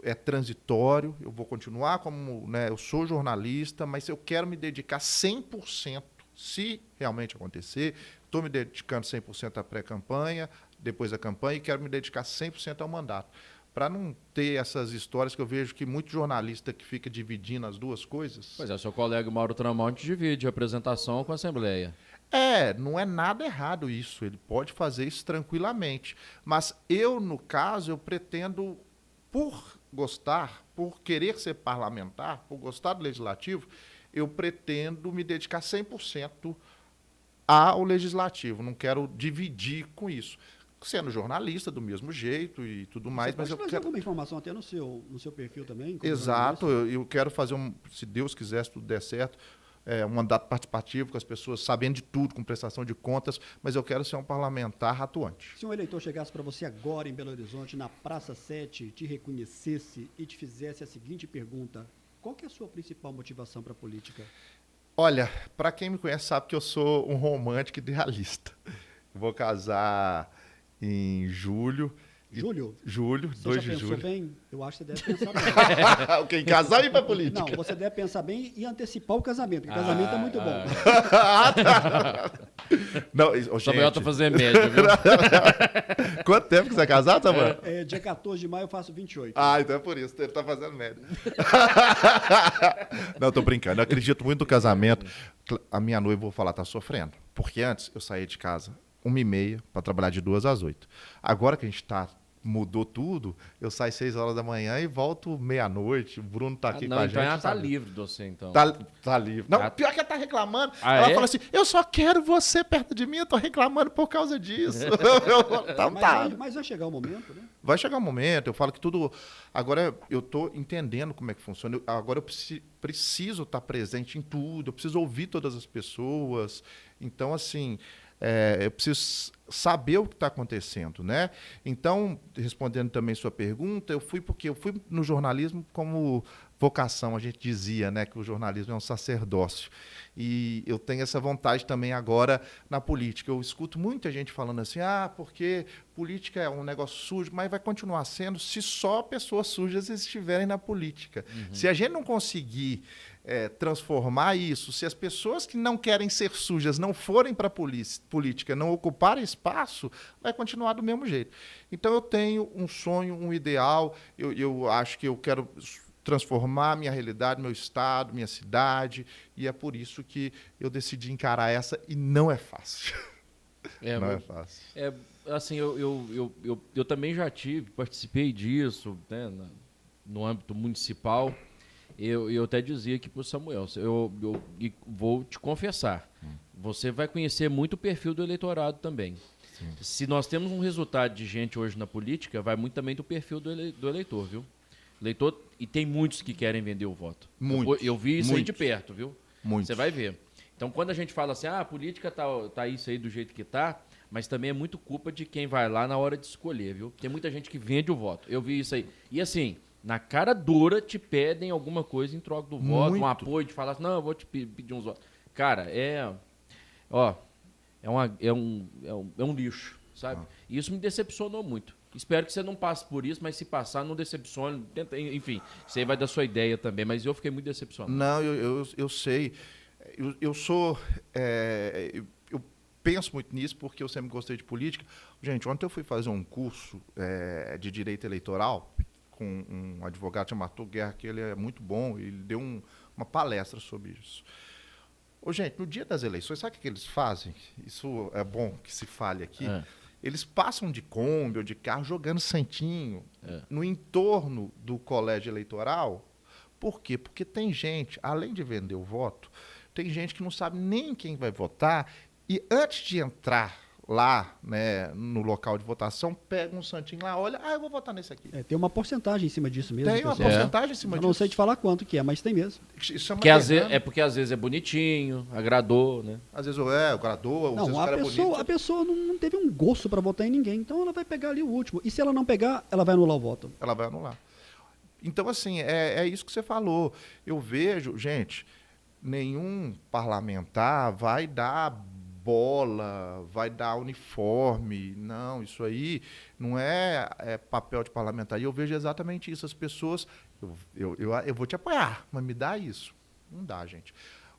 é transitório. Eu vou continuar como... né, eu sou jornalista, mas eu quero me dedicar 100%, se realmente acontecer. Estou me dedicando 100% à pré-campanha, depois da campanha, e quero me dedicar 100% ao mandato. para não ter essas histórias que eu vejo que muito jornalista que fica dividindo as duas coisas. Pois é, seu colega Mauro Tramonte divide a apresentação com a Assembleia. Não é nada errado isso, ele pode fazer isso tranquilamente. Mas eu, no caso, eu pretendo, por gostar, por querer ser parlamentar, por gostar do legislativo, eu pretendo me dedicar 100% ao legislativo, não quero dividir com isso. Sendo jornalista do mesmo jeito e tudo mais, Você mas eu pode fazer quero... alguma informação até no seu perfil também? como Exato, jornalista? eu quero fazer, se Deus quiser, se tudo der certo, um mandato participativo com as pessoas sabendo de tudo, com prestação de contas, mas eu quero ser um parlamentar atuante. Se um eleitor chegasse para você agora em Belo Horizonte, na Praça 7, te reconhecesse e te fizesse a seguinte pergunta: qual que é a sua principal motivação para a política? Olha, para quem me conhece sabe que eu sou um romântico idealista. Vou casar em julho. Julho? Julho, Você 2 já de pensou julho. bem? Eu acho que você deve pensar bem. Quem casar e ir para política. Não, você deve pensar bem e antecipar o casamento, porque o casamento é muito bom. Não, O Samuel tá fazendo média, viu? Quanto tempo que você é casado, Samuel? Dia 14 de maio eu faço 28. Então é por isso, ele tá fazendo média. Não, tô brincando. Eu acredito muito no casamento. A minha noiva, vou falar, tá sofrendo. Porque antes eu saía de casa 1h30 para trabalhar de 2 às 8. Agora que a gente mudou tudo, eu saio 6 horas da manhã e volto meia-noite. O Bruno tá aqui com a gente. Então ela tá sabe? livre de você, então. Tá livre. Não, pior que ela tá reclamando. Ela fala assim, eu só quero você perto de mim, eu tô reclamando por causa disso. Mas vai chegar o momento, né? Vai chegar um momento, eu falo que tudo... Agora eu tô entendendo como é que funciona. Agora eu preciso estar presente em tudo, eu preciso ouvir todas as pessoas. Então, assim... eu preciso saber o que está acontecendo, né? Então, respondendo também sua pergunta, eu fui no jornalismo como vocação, a gente dizia, né, que o jornalismo é um sacerdócio. E eu tenho essa vontade também agora na política. Eu escuto muita gente falando assim, porque política é um negócio sujo, mas vai continuar sendo se só pessoas sujas estiverem na política. Uhum. Se a gente não conseguir transformar isso, se as pessoas que não querem ser sujas não forem para a política, não ocuparem espaço, vai continuar do mesmo jeito. Então eu tenho um sonho, um ideal, eu acho que eu quero transformar minha realidade, meu estado, minha cidade, e é por isso que eu decidi encarar essa, e não é fácil. Não é fácil. Assim, eu também já participei disso, né, no âmbito municipal. Eu até dizia aqui para o Samuel, eu vou te confessar, você vai conhecer muito o perfil do eleitorado também. Sim. Se nós temos um resultado de gente hoje na política, vai muito também do perfil do eleitor, viu? Eleitor, e tem muitos que querem vender o voto. Eu vi isso aí de perto, viu? Você vai ver. Então, quando a gente fala assim, a política tá isso aí do jeito que tá, mas também é muito culpa de quem vai lá na hora de escolher, viu? Tem muita gente que vende o voto. Eu vi isso aí. E assim... Na cara dura te pedem alguma coisa em troca do voto, um apoio, de falar assim, não, eu vou te pedir uns votos. Cara, é um lixo, sabe? E isso me decepcionou muito. Espero que você não passe por isso, mas se passar, não decepcione. Enfim, isso aí vai dar sua ideia também, mas eu fiquei muito decepcionado. Não, eu sei. Eu sou... eu penso muito nisso porque eu sempre gostei de política. Gente, ontem eu fui fazer um curso de direito eleitoral com um advogado chamado Arthur Guerra, que ele é muito bom, ele deu uma palestra sobre isso. Gente, no dia das eleições, sabe o que eles fazem? Isso é bom que se fale aqui. Eles passam de Kombi ou de carro jogando santinho no entorno do colégio eleitoral. Por quê? Porque tem gente, além de vender o voto, tem gente que não sabe nem quem vai votar e antes de entrar lá, né, no local de votação, pega um santinho lá, olha, eu vou votar nesse aqui. Tem uma porcentagem em cima disso mesmo. Tem uma porcentagem em cima disso. Eu não sei te falar quanto que é, mas tem mesmo. Isso porque às vezes é bonitinho, agradou, né? Às vezes agradou, às vezes o cara é bonito. A pessoa não teve um gosto para votar em ninguém, então ela vai pegar ali o último. E se ela não pegar, ela vai anular o voto. Ela vai anular. Então, assim, é isso que você falou. Eu vejo, gente, nenhum parlamentar vai dar bola, vai dar uniforme. Não, isso aí não é papel de parlamentar. E eu vejo exatamente isso. As pessoas, eu vou te apoiar, mas me dá isso. Não dá, gente.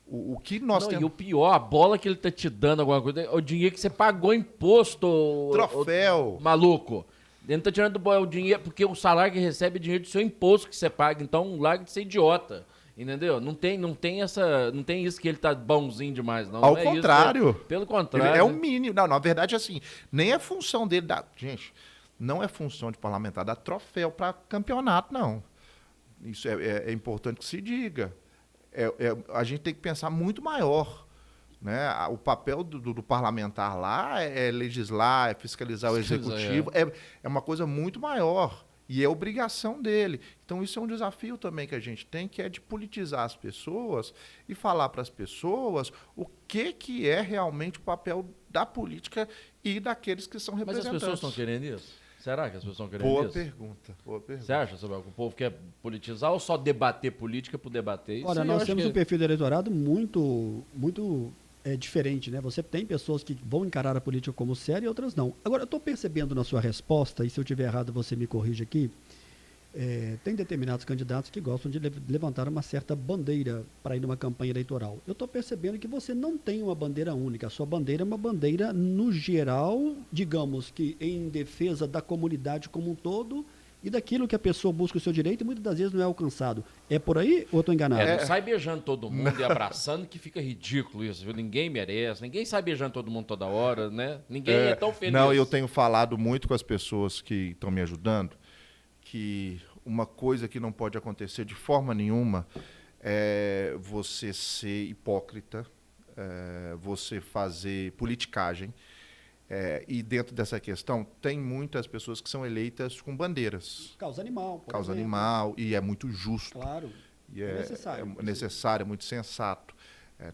O que nós temos... E o pior, a bola que ele tá te dando, alguma coisa, é o dinheiro que você pagou imposto. Troféu. Maluco. Ele não tá tirando o dinheiro, porque o salário que recebe é dinheiro do seu imposto que você paga. Então, larga de ser idiota. Entendeu? Não tem isso que ele tá bonzinho demais, não. Ao não é contrário. Isso, pelo contrário. Ele é o mínimo. Não, na verdade, assim, nem é função dele dar. Gente, não é função de parlamentar dar troféu para campeonato, não. Isso é importante que se diga. A gente tem que pensar muito maior. Né? O papel do parlamentar lá é legislar, é fiscalizar o executivo. É uma coisa muito maior. E é obrigação dele. Então, isso é um desafio também que a gente tem, que é de politizar as pessoas e falar para as pessoas o que é realmente o papel da política e daqueles que são representantes. Mas as pessoas estão querendo isso? Será que as pessoas estão querendo Boa isso? pergunta. Você acha, Samuel, que o povo quer politizar ou só debater política por debater? Isso Olha, aí nós temos que... um perfil do eleitorado muito diferente, né? Você tem pessoas que vão encarar a política como séria e outras não. Agora, eu estou percebendo na sua resposta, e se eu estiver errado você me corrige aqui, tem determinados candidatos que gostam de levantar uma certa bandeira para ir numa campanha eleitoral. Eu estou percebendo que você não tem uma bandeira única. A sua bandeira é uma bandeira, no geral, digamos que em defesa da comunidade como um todo e daquilo que a pessoa busca o seu direito e muitas das vezes não é alcançado. É por aí ou eu estou enganado? Não sai beijando todo mundo e abraçando, que fica ridículo isso, viu? Ninguém merece, ninguém sai beijando todo mundo toda hora, né? Ninguém é tão feliz. Não, eu tenho falado muito com as pessoas que estão me ajudando que uma coisa que não pode acontecer de forma nenhuma é você ser hipócrita, você fazer politicagem. E dentro dessa questão, tem muitas pessoas que são eleitas com bandeiras. Causa animal, por Causa exemplo. animal, e é muito justo. Claro. E é necessário. É necessário, é muito sensato.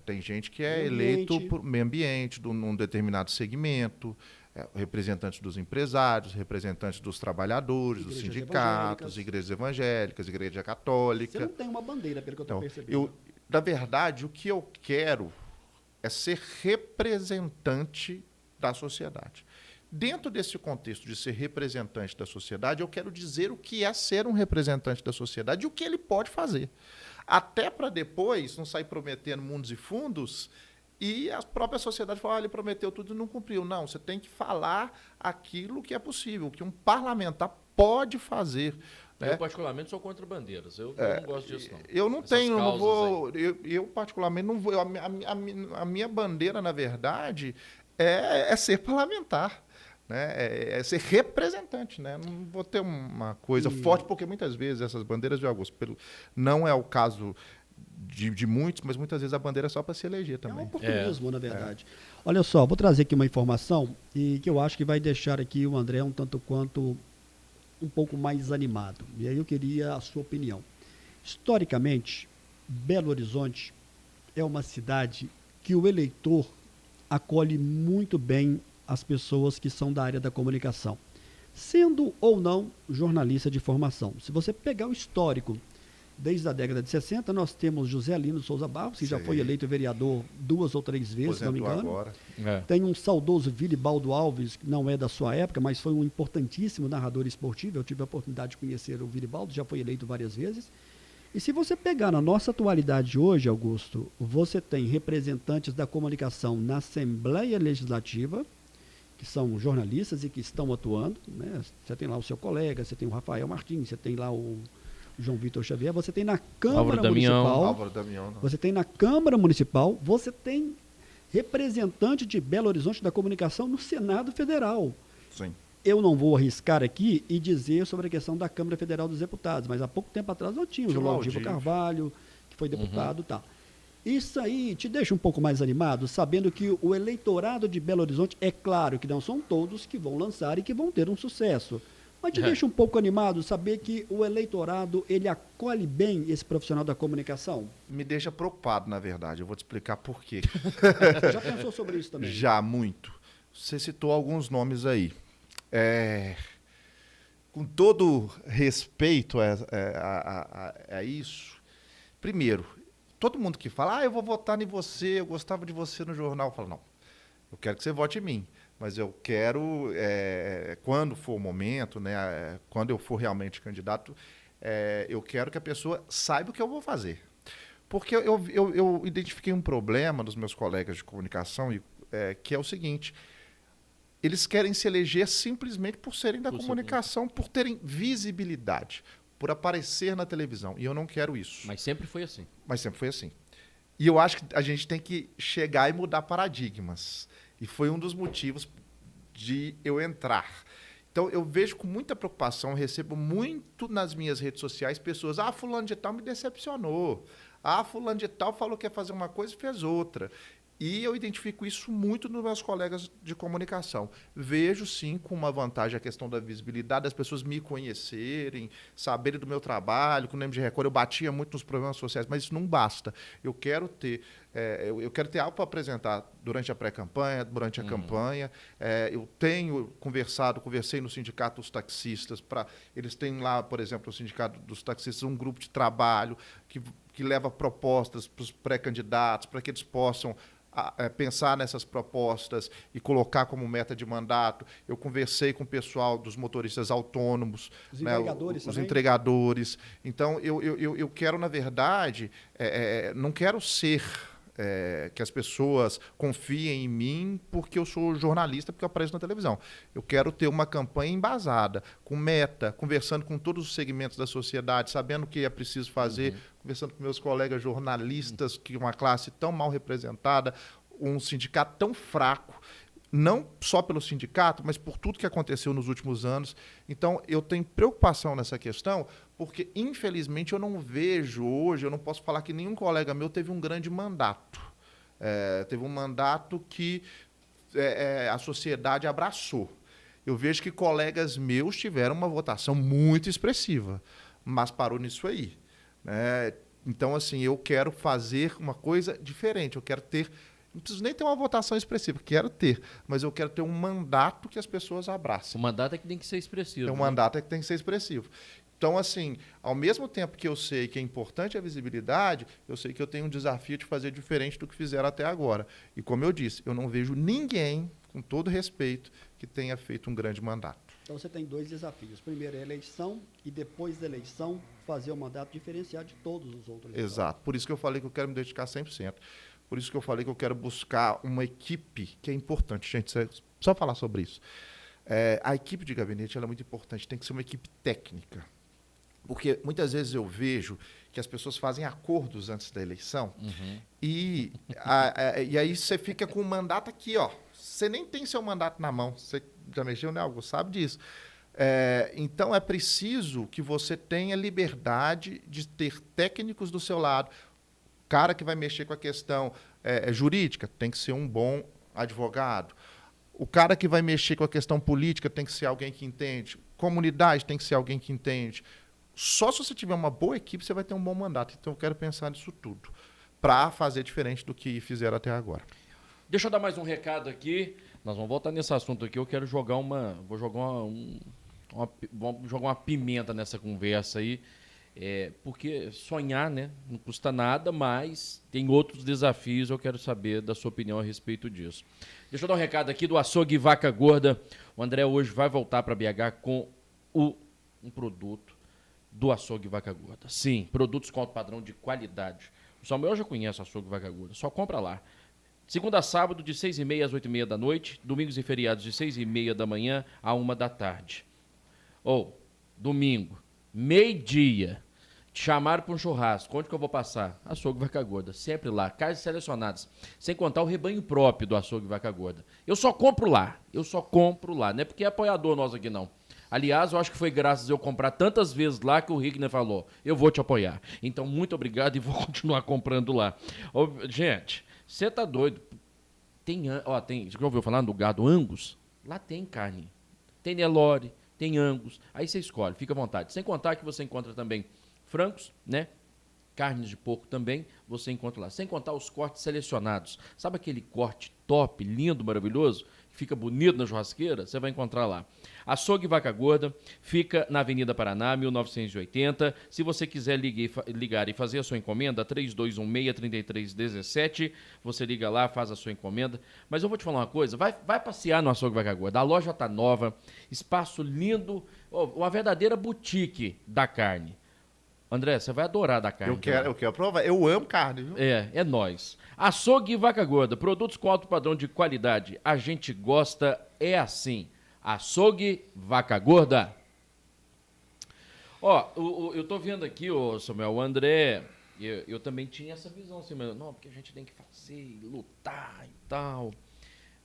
Tem gente que é Meio eleito ambiente. por meio ambiente, num determinado segmento, representantes dos empresários, representantes dos trabalhadores, dos Igrejas sindicatos, evangélicas. igreja Você católica. não tem uma bandeira, pelo que eu estou Então, percebendo. na verdade, o que eu quero é ser representante da sociedade. Dentro desse contexto de ser representante da sociedade, eu quero dizer o que é ser um representante da sociedade e o que ele pode fazer. Até para depois não sair prometendo mundos e fundos e a própria sociedade falar, ele prometeu tudo e não cumpriu. Não, você tem que falar aquilo que é possível, que um parlamentar pode fazer. Eu, particularmente, sou contra bandeiras. Eu não gosto disso, não. Eu não Essas tenho, não causas vou. Eu, particularmente, não vou. A minha bandeira, na verdade, é ser parlamentar. Né? É ser representante. Né? Não vou ter uma coisa forte, porque muitas vezes essas bandeiras de Augusto, não é o caso de muitos, mas muitas vezes a bandeira é só para se eleger É um também. oportunismo, na verdade. Olha só, vou trazer aqui uma informação e que eu acho que vai deixar aqui o André um tanto quanto um pouco mais animado. E aí eu queria a sua opinião. Historicamente, Belo Horizonte é uma cidade que o eleitor acolhe muito bem as pessoas que são da área da comunicação, sendo ou não jornalista de formação. Se você pegar o histórico, desde a década de 60, nós temos José Lino Souza Barros, que já foi eleito vereador 2 ou 3 vezes, se não me engano. Agora. Tem um saudoso Vilibaldo Alves, que não é da sua época, mas foi um importantíssimo narrador esportivo. Eu tive a oportunidade de conhecer o Vilibaldo, já foi eleito várias vezes. E se você pegar na nossa atualidade hoje, Augusto, você tem representantes da comunicação na Assembleia Legislativa, que são jornalistas e que estão atuando. Né? Você tem lá o seu colega, você tem o Rafael Martins, você tem lá o João Vitor Xavier, você tem na Câmara Municipal, Álvaro Damião, não. você tem na Câmara Municipal, você tem representante de Belo Horizonte da comunicação no Senado Federal. Sim. Eu não vou arriscar aqui e dizer sobre a questão da Câmara Federal dos Deputados, mas há pouco tempo atrás nós tínhamos o Laudivo Carvalho, que foi deputado e tal. Isso aí te deixa um pouco mais animado, sabendo que o eleitorado de Belo Horizonte, é claro que não são todos que vão lançar e que vão ter um sucesso, mas te deixa um pouco animado saber que o eleitorado, ele acolhe bem esse profissional da comunicação? Me deixa preocupado, na verdade. Eu vou te explicar por quê. Já pensou sobre isso também? Já, muito. Você citou alguns nomes aí. Com todo respeito a isso, primeiro, todo mundo que fala, eu vou votar em você, eu gostava de você no jornal, eu falo, não, eu quero que você vote em mim, mas eu quero, quando for o momento, né, quando eu for realmente candidato, eu quero que a pessoa saiba o que eu vou fazer. Porque eu identifiquei um problema dos meus colegas de comunicação, que é o seguinte: eles querem se eleger simplesmente por serem da Por ser comunicação, por terem visibilidade, por aparecer na televisão. E eu não quero isso. Mas sempre foi assim. Mas sempre foi assim. E eu acho que a gente tem que chegar e mudar paradigmas. E foi um dos motivos de eu entrar. Então, eu vejo com muita preocupação, recebo muito nas minhas redes sociais pessoas, fulano de tal me decepcionou. Fulano de tal falou que ia fazer uma coisa e fez outra. E eu identifico isso muito nos meus colegas de comunicação. Vejo, sim, com uma vantagem a questão da visibilidade, das pessoas me conhecerem, saberem do meu trabalho. Com o MG Record eu batia muito nos problemas sociais, mas isso não basta. Eu quero ter, eu quero ter algo para apresentar durante a pré-campanha, durante a campanha. Eu tenho conversei no Sindicato dos Taxistas, eles têm lá, por exemplo, no Sindicato dos Taxistas, um grupo de trabalho que leva propostas para os pré-candidatos, para que eles possam pensar nessas propostas e colocar como meta de mandato. Eu conversei com o pessoal dos motoristas autônomos, os entregadores, os entregadores. Então, eu quero, na verdade, não quero ser que as pessoas confiem em mim porque eu sou jornalista, porque eu apareço na televisão. Eu quero ter uma campanha embasada, com meta, conversando com todos os segmentos da sociedade, sabendo o que é preciso fazer, conversando com meus colegas jornalistas, que é uma classe tão mal representada, um sindicato tão fraco, não só pelo sindicato, mas por tudo que aconteceu nos últimos anos. Então, eu tenho preocupação nessa questão, porque, infelizmente, eu não vejo hoje, eu não posso falar que nenhum colega meu teve um grande mandato. Teve um mandato que a sociedade abraçou. Eu vejo que colegas meus tiveram uma votação muito expressiva, mas parou nisso aí. Então, assim, eu quero fazer uma coisa diferente, eu quero ter... Não preciso nem ter uma votação expressiva, quero ter, mas eu quero ter um mandato que as pessoas abracem. O mandato é que tem que ser expressivo. O mandato é que tem que ser expressivo. Então, assim, ao mesmo tempo que eu sei que é importante a visibilidade, eu sei que eu tenho um desafio de fazer diferente do que fizeram até agora. E, como eu disse, eu não vejo ninguém, com todo respeito, que tenha feito um grande mandato. Então, você tem 2 desafios. Primeiro, a eleição, e depois da eleição, fazer um mandato diferenciado de todos os outros. Exato. Por isso que eu falei que eu quero me dedicar 100%. Por isso que eu falei que eu quero buscar uma equipe, que é importante, gente, só falar sobre isso. A equipe de gabinete ela é muito importante, tem que ser uma equipe técnica. Porque muitas vezes eu vejo que as pessoas fazem acordos antes da eleição e aí você fica com o mandato aqui, ó. Você nem tem seu mandato na mão. Você já mexeu, né, Augusto? Sabe disso. Então, é preciso que você tenha liberdade de ter técnicos do seu lado. Cara que vai mexer com a questão jurídica tem que ser um bom advogado. O cara que vai mexer com a questão política tem que ser alguém que entende. Comunidade tem que ser alguém que entende. Só se você tiver uma boa equipe, você vai ter um bom mandato. Então, eu quero pensar nisso tudo para fazer diferente do que fizeram até agora. Deixa eu dar mais um recado aqui. Nós vamos voltar nesse assunto aqui. Eu quero jogar vou jogar uma pimenta nessa conversa aí. Porque sonhar, né, não custa nada, mas tem outros desafios. Eu quero saber da sua opinião a respeito disso. Deixa eu dar um recado aqui do Açougue Vaca Gorda. O André hoje vai voltar para BH com um produto do Açougue Vaca Gorda. Sim, produtos com alto padrão de qualidade. O Samuel já conhece o Açougue Vaca Gorda, só compra lá. Segunda a sábado, de 6h30 às 8h30 da noite. Domingos e feriados, de 6h30 da manhã a 1 da tarde. Domingo, meio-dia. Te chamaram para um churrasco. Onde que eu vou passar? Açougue Vaca Gorda. Sempre lá. Carnes selecionadas. Sem contar o rebanho próprio do Açougue Vaca Gorda. Eu só compro lá. Não é porque é apoiador nosso aqui, não. Aliás, eu acho que foi graças a eu comprar tantas vezes lá que o Rigner falou, eu vou te apoiar. Então, muito obrigado e vou continuar comprando lá. Gente, você tá doido? Você já ouviu falar do gado Angus? Lá tem carne. Tem Nelore, tem Angus. Aí você escolhe, fica à vontade. Sem contar que você encontra também frangos, né? Carnes de porco também, você encontra lá. Sem contar os cortes selecionados. Sabe aquele corte top, lindo, maravilhoso? Que fica bonito na churrasqueira? Você vai encontrar lá. Açougue Vaca Gorda fica na Avenida Paraná, 1980. Se você quiser ligar e fazer a sua encomenda, 3216-3317. Você liga lá, faz a sua encomenda. Mas eu vou te falar uma coisa, vai passear no Açougue Vaca Gorda. A loja está nova, espaço lindo, uma verdadeira boutique da carne. André, você vai adorar da carne. Eu quero provar. Eu amo carne, viu? É nóis. Açougue e Vaca Gorda, produtos com alto padrão de qualidade. A gente gosta, é assim. Açougue, Vaca Gorda. Ó, eu tô vendo aqui, Samuel, o André, eu também tinha essa visão, assim, mas, não, porque a gente tem que fazer, lutar e tal,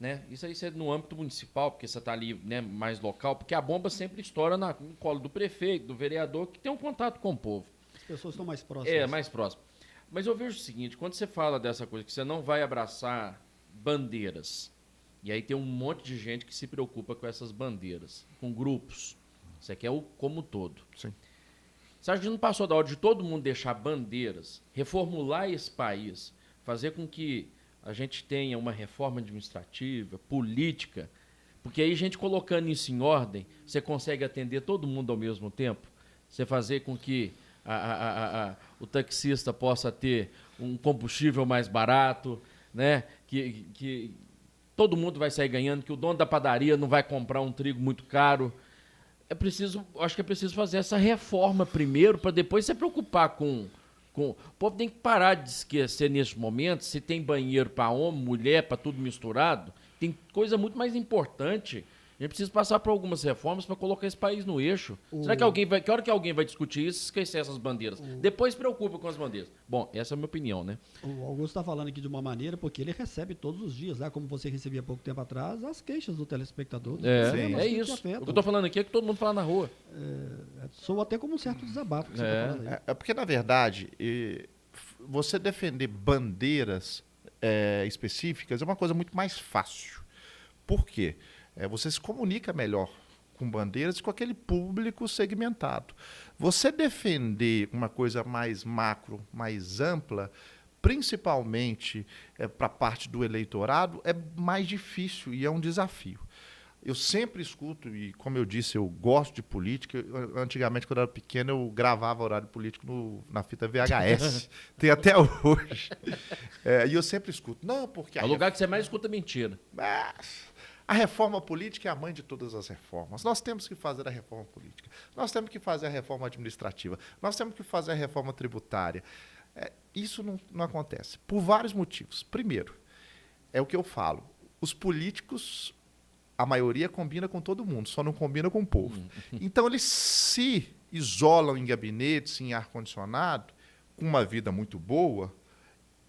né? Isso aí é no âmbito municipal, porque você tá ali, né, mais local, porque a bomba sempre estoura no colo do prefeito, do vereador, que tem um contato com o povo. As pessoas estão mais próximas. É, mais próximo. Mas eu vejo o seguinte, quando você fala dessa coisa, que você não vai abraçar bandeiras, e aí tem um monte de gente que se preocupa com essas bandeiras, com grupos, isso aqui é o como todo. Sim. Você acha que não passou da hora de todo mundo deixar bandeiras, reformular esse país, fazer com que a gente tenha uma reforma administrativa, política, porque aí a gente colocando isso em ordem, você consegue atender todo mundo ao mesmo tempo, você fazer com que o taxista possa ter um combustível mais barato, né? Que todo mundo vai sair ganhando, que o dono da padaria não vai comprar um trigo muito caro. Acho que é preciso fazer essa reforma primeiro, para depois se preocupar com... O povo tem que parar de esquecer neste momento se tem banheiro para homem, mulher, para tudo misturado. Tem coisa muito mais importante. A gente precisa passar por algumas reformas para colocar esse país no eixo. Será que que hora que alguém vai discutir isso, esquecer essas bandeiras? Depois se preocupa com as bandeiras. Bom, essa é a minha opinião, né? O Augusto está falando aqui de uma maneira, porque ele recebe todos os dias, como você recebia há pouco tempo atrás, as queixas do telespectador. É isso. O que eu estou falando aqui é que todo mundo fala na rua. Soa até como um certo desabafo que você está falando aí. É porque, na verdade, você defender bandeiras específicas é uma coisa muito mais fácil. Por quê? Você se comunica melhor com bandeiras e com aquele público segmentado. Você defender uma coisa mais macro, mais ampla, principalmente para a parte do eleitorado, é mais difícil e é um desafio. Eu sempre escuto, e como eu disse, eu gosto de política. Antigamente, quando eu era pequeno, eu gravava horário político na fita VHS. Tem até hoje. E eu sempre escuto. Não, porque... É o lugar que você mais escuta mentira. A reforma política é a mãe de todas as reformas. Nós temos que fazer a reforma política. Nós temos que fazer a reforma administrativa. Nós temos que fazer a reforma tributária. Isso não acontece. Por vários motivos. Primeiro, é o que eu falo. Os políticos, a maioria combina com todo mundo, só não combina com o povo. Então, eles se isolam em gabinetes, em ar-condicionado, com uma vida muito boa,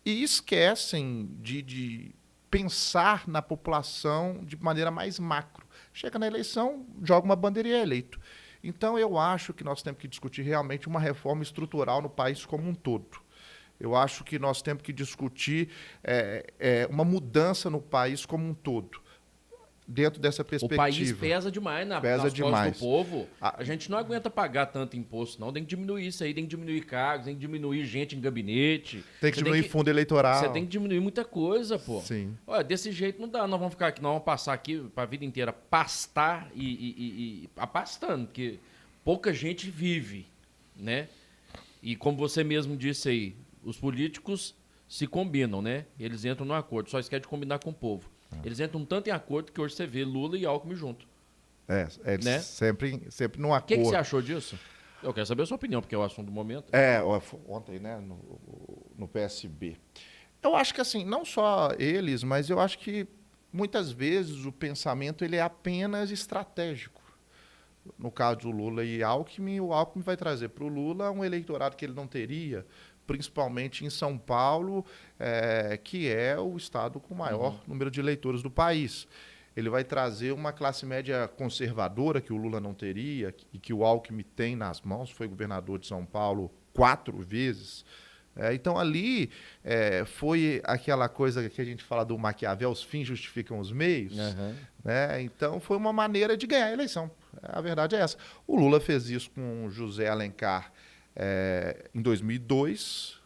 e esquecem de pensar na população de maneira mais macro. Chega na eleição, joga uma bandeira e é eleito. Então, eu acho que nós temos que discutir realmente uma reforma estrutural no país como um todo. Eu acho que nós temos que discutir uma mudança no país como um todo, dentro dessa perspectiva. O país pesa demais nas costas do povo. A gente não aguenta pagar tanto imposto, não. Tem que diminuir isso aí, tem que diminuir cargos, tem que diminuir gente em gabinete. Tem que diminuir fundo eleitoral. Você tem que diminuir muita coisa, pô. Sim. Olha, desse jeito não dá. Nós vamos ficar aqui, nós vamos passar aqui para a vida inteira pastar e apastando, porque pouca gente vive, né? E como você mesmo disse aí, os políticos se combinam, né? Eles entram no acordo, só esquece de combinar com o povo. Eles entram tanto em acordo que hoje você vê Lula e Alckmin junto. Né? sempre num acordo. O que você achou disso? Eu quero saber a sua opinião, porque é o assunto do momento. Ontem, né, no PSB. Eu acho que, assim, não só eles, mas eu acho que muitas vezes o pensamento ele é apenas estratégico. No caso do Lula e Alckmin, o Alckmin vai trazer para o Lula um eleitorado que ele não teria, principalmente em São Paulo, que é o estado com o maior número de eleitores do país. Ele vai trazer uma classe média conservadora que o Lula não teria e que o Alckmin tem nas mãos, foi governador de São Paulo 4 vezes. Então, ali foi aquela coisa que a gente fala do Maquiavel, os fins justificam os meios. Né? Então, foi uma maneira de ganhar a eleição. A verdade é essa. O Lula fez isso com José Alencar em 2002,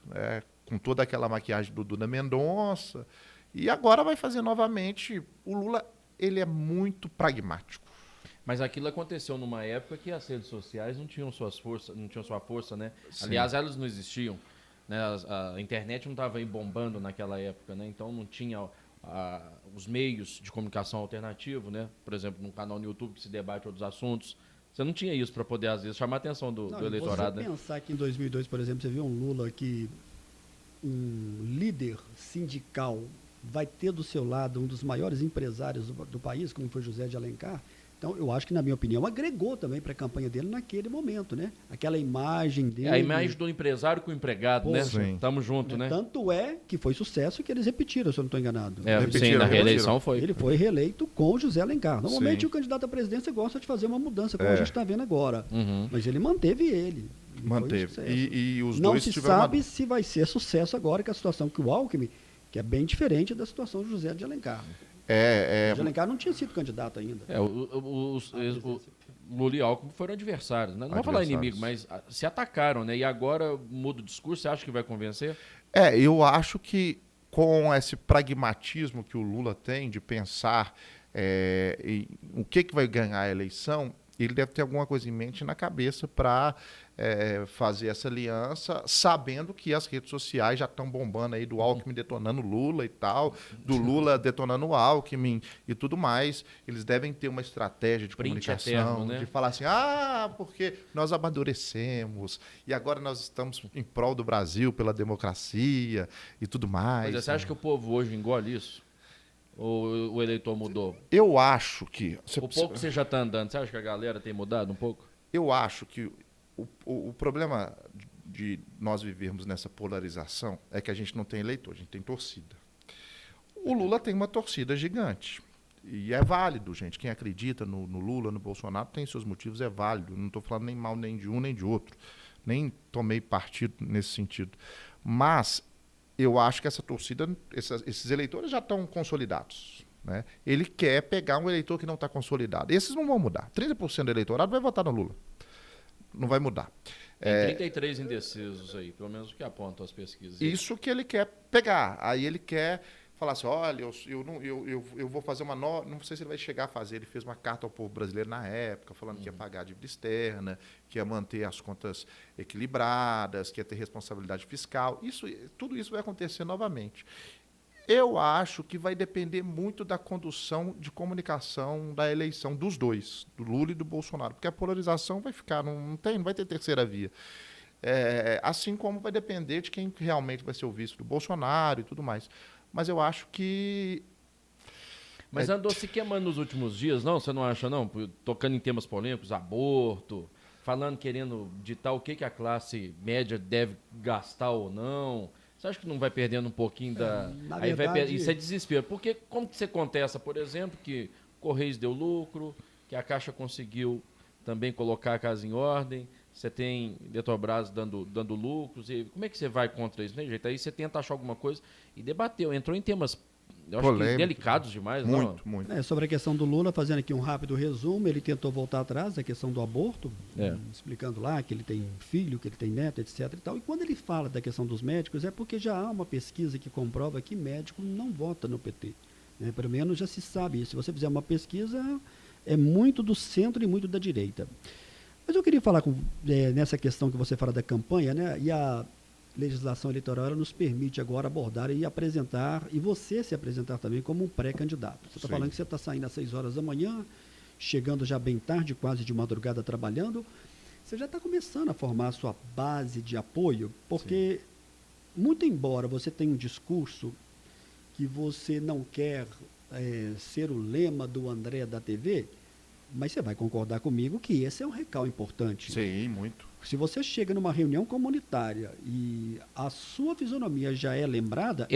com toda aquela maquiagem do Duda Mendonça, e agora vai fazer novamente. O Lula, ele é muito pragmático. Mas aquilo aconteceu numa época que as redes sociais não tinham sua força, né? Sim. Aliás, elas não existiam, né? A internet não estava aí bombando naquela época, né? Então não tinha os meios de comunicação alternativo, né? Por exemplo, num canal no YouTube que se debate outros assuntos, Você não tinha isso para poder, às vezes, chamar a atenção do eleitorado, você né? pensar que em 2002, por exemplo, você viu um Lula que um líder sindical vai ter do seu lado um dos maiores empresários do país, como foi José de Alencar. Então, eu acho que, na minha opinião, agregou também para a campanha dele naquele momento, né? Aquela imagem dele. A imagem do empresário com o empregado, né? Sim. Tamo junto, né? Tanto é que foi sucesso que eles repetiram, se eu não estou enganado. Sim, na repetiram. reeleição foi. Ele foi reeleito com José Alencar. Normalmente Sim. o candidato à presidência gosta de fazer uma mudança, como É. a gente está vendo agora. Uhum. Mas ele manteve ele. E foi um Manteve. sucesso. E os Não dois se tiveram sabe se vai ser sucesso agora, que a situação que o Alckmin, que é bem diferente da situação do José de Alencar. José de Alencar não tinha sido candidato ainda. O Lula e Alckmin foram adversários, né? Não vou falar inimigo, mas se atacaram, né? E agora muda o discurso, você acha que vai convencer? Eu acho que com esse pragmatismo que o Lula tem de pensar em o que vai ganhar a eleição, ele deve ter alguma coisa em mente na cabeça para fazer essa aliança, sabendo que as redes sociais já estão bombando aí do Alckmin detonando o Lula e tal, do Lula detonando o Alckmin e tudo mais. Eles devem ter uma estratégia de Print comunicação, eterno, né? de falar assim, porque nós amadurecemos e agora nós estamos em prol do Brasil pela democracia e tudo mais. Mas você acha que o povo hoje engole isso? Ou o eleitor mudou? Eu acho que... O pouco que você já está andando, você acha que a galera tem mudado um pouco? Eu acho que o problema de nós vivermos nessa polarização é que a gente não tem eleitor, a gente tem torcida. O Lula tem uma torcida gigante. E é válido, gente. Quem acredita no Lula, no Bolsonaro, tem seus motivos, é válido. Não estou falando nem mal nem de um nem de outro. Nem tomei partido nesse sentido. Mas eu acho que essa torcida, esses eleitores já estão consolidados. Né? Ele quer pegar um eleitor que não está consolidado. Esses não vão mudar. 30% do eleitorado vai votar no Lula. Não vai mudar. Tem 33 indecisos aí, pelo menos o que apontam as pesquisas. Isso que ele quer pegar. Aí ele quer falar assim, olha, eu vou fazer uma nova... Não sei se ele vai chegar a fazer. Ele fez uma carta ao povo brasileiro na época, falando que ia pagar a dívida externa, que ia manter as contas equilibradas, que ia ter responsabilidade fiscal. Tudo isso vai acontecer novamente. Eu acho que vai depender muito da condução de comunicação da eleição dos dois, do Lula e do Bolsonaro, porque a polarização vai ficar, não vai ter terceira via. Assim como vai depender de quem realmente vai ser o vice do Bolsonaro e tudo mais. Mas eu acho que... Mas andou se queimando nos últimos dias, não? Você não acha, não? Tocando em temas polêmicos, aborto, falando, querendo ditar o que a classe média deve gastar ou não. Você acha que não vai perdendo um pouquinho da... Aí verdade... Isso é desespero. Porque como que você contesta, por exemplo, que o Correios deu lucro, que a Caixa conseguiu também colocar a casa em ordem, você tem Eletrobras dando lucros, e como é que você vai contra isso? Né, jeito? Aí você tenta achar alguma coisa e debateu, entrou em temas, eu acho que delicados demais. Muito. Sobre a questão do Lula, fazendo aqui um rápido resumo, ele tentou voltar atrás da questão do aborto, explicando lá que ele tem filho, que ele tem neto, etc. E tal. E quando ele fala da questão dos médicos, é porque já há uma pesquisa que comprova que médico não vota no PT. Né? Pelo menos já se sabe isso. Se você fizer uma pesquisa, é muito do centro e muito da direita. Mas eu queria falar nessa questão que você fala da campanha, né? E a legislação eleitoral ela nos permite agora abordar e apresentar, e você se apresentar também como um pré-candidato. Você está falando que você está saindo às 6 horas da manhã, chegando já bem tarde, quase de madrugada trabalhando. Você já está começando a formar a sua base de apoio, porque, muito embora você tenha um discurso que você não quer ser o lema do André da TV, mas você vai concordar comigo que esse é um recall importante. Sim, muito. Se você chega numa reunião comunitária e a sua fisionomia já é lembrada...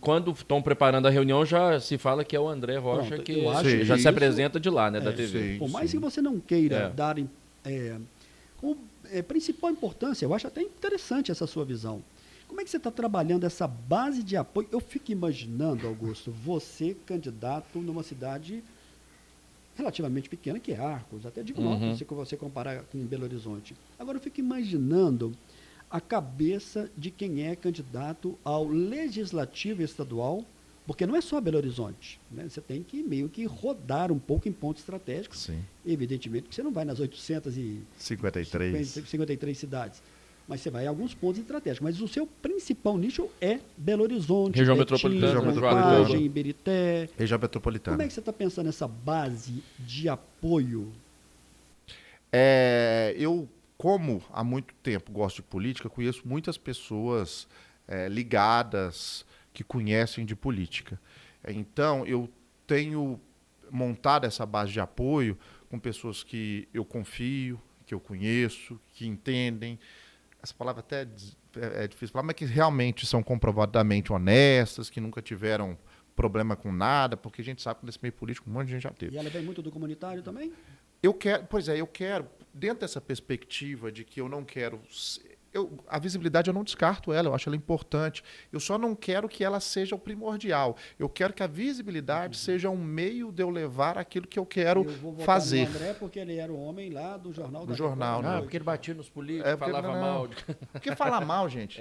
Quando estão preparando a reunião, já se fala que é o André Rocha. Pronto, que já se apresenta de lá, né, da TV. Por mais que você não queira dar com principal importância, eu acho até interessante essa sua visão. Como é que você está trabalhando essa base de apoio? Eu fico imaginando, Augusto, você candidato numa cidade relativamente pequena, que é Arcos, até Dignópolis, se você comparar com Belo Horizonte. Agora, eu fico imaginando a cabeça de quem é candidato ao Legislativo Estadual, porque não é só Belo Horizonte. Né? Você tem que meio que rodar um pouco em pontos estratégicos. Sim. Evidentemente que você não vai nas 853 cidades. Mas você vai em alguns pontos estratégicos. Mas o seu principal nicho é Belo Horizonte, região Betim, metropolitana, Contagem, Ibirité. Região metropolitana. Como é que você está pensando nessa base de apoio? Eu, como há muito tempo gosto de política, conheço muitas pessoas ligadas, que conhecem de política. Então, eu tenho montado essa base de apoio com pessoas que eu confio, que eu conheço, que entendem. Essa palavra até é difícil falar, mas que realmente são comprovadamente honestas, que nunca tiveram problema com nada, porque a gente sabe que nesse meio político um monte de gente já teve. E ela vem muito do comunitário também? Eu quero, dentro dessa perspectiva de que eu não quero... a visibilidade eu não descarto ela, eu acho ela importante. Eu só não quero que ela seja o primordial. Eu quero que a visibilidade seja um meio de eu levar aquilo que eu quero fazer. No André porque ele era o homem lá do jornal. Do jornal, Ah, porque ele batia nos políticos, falava mal. Porque falar mal, gente...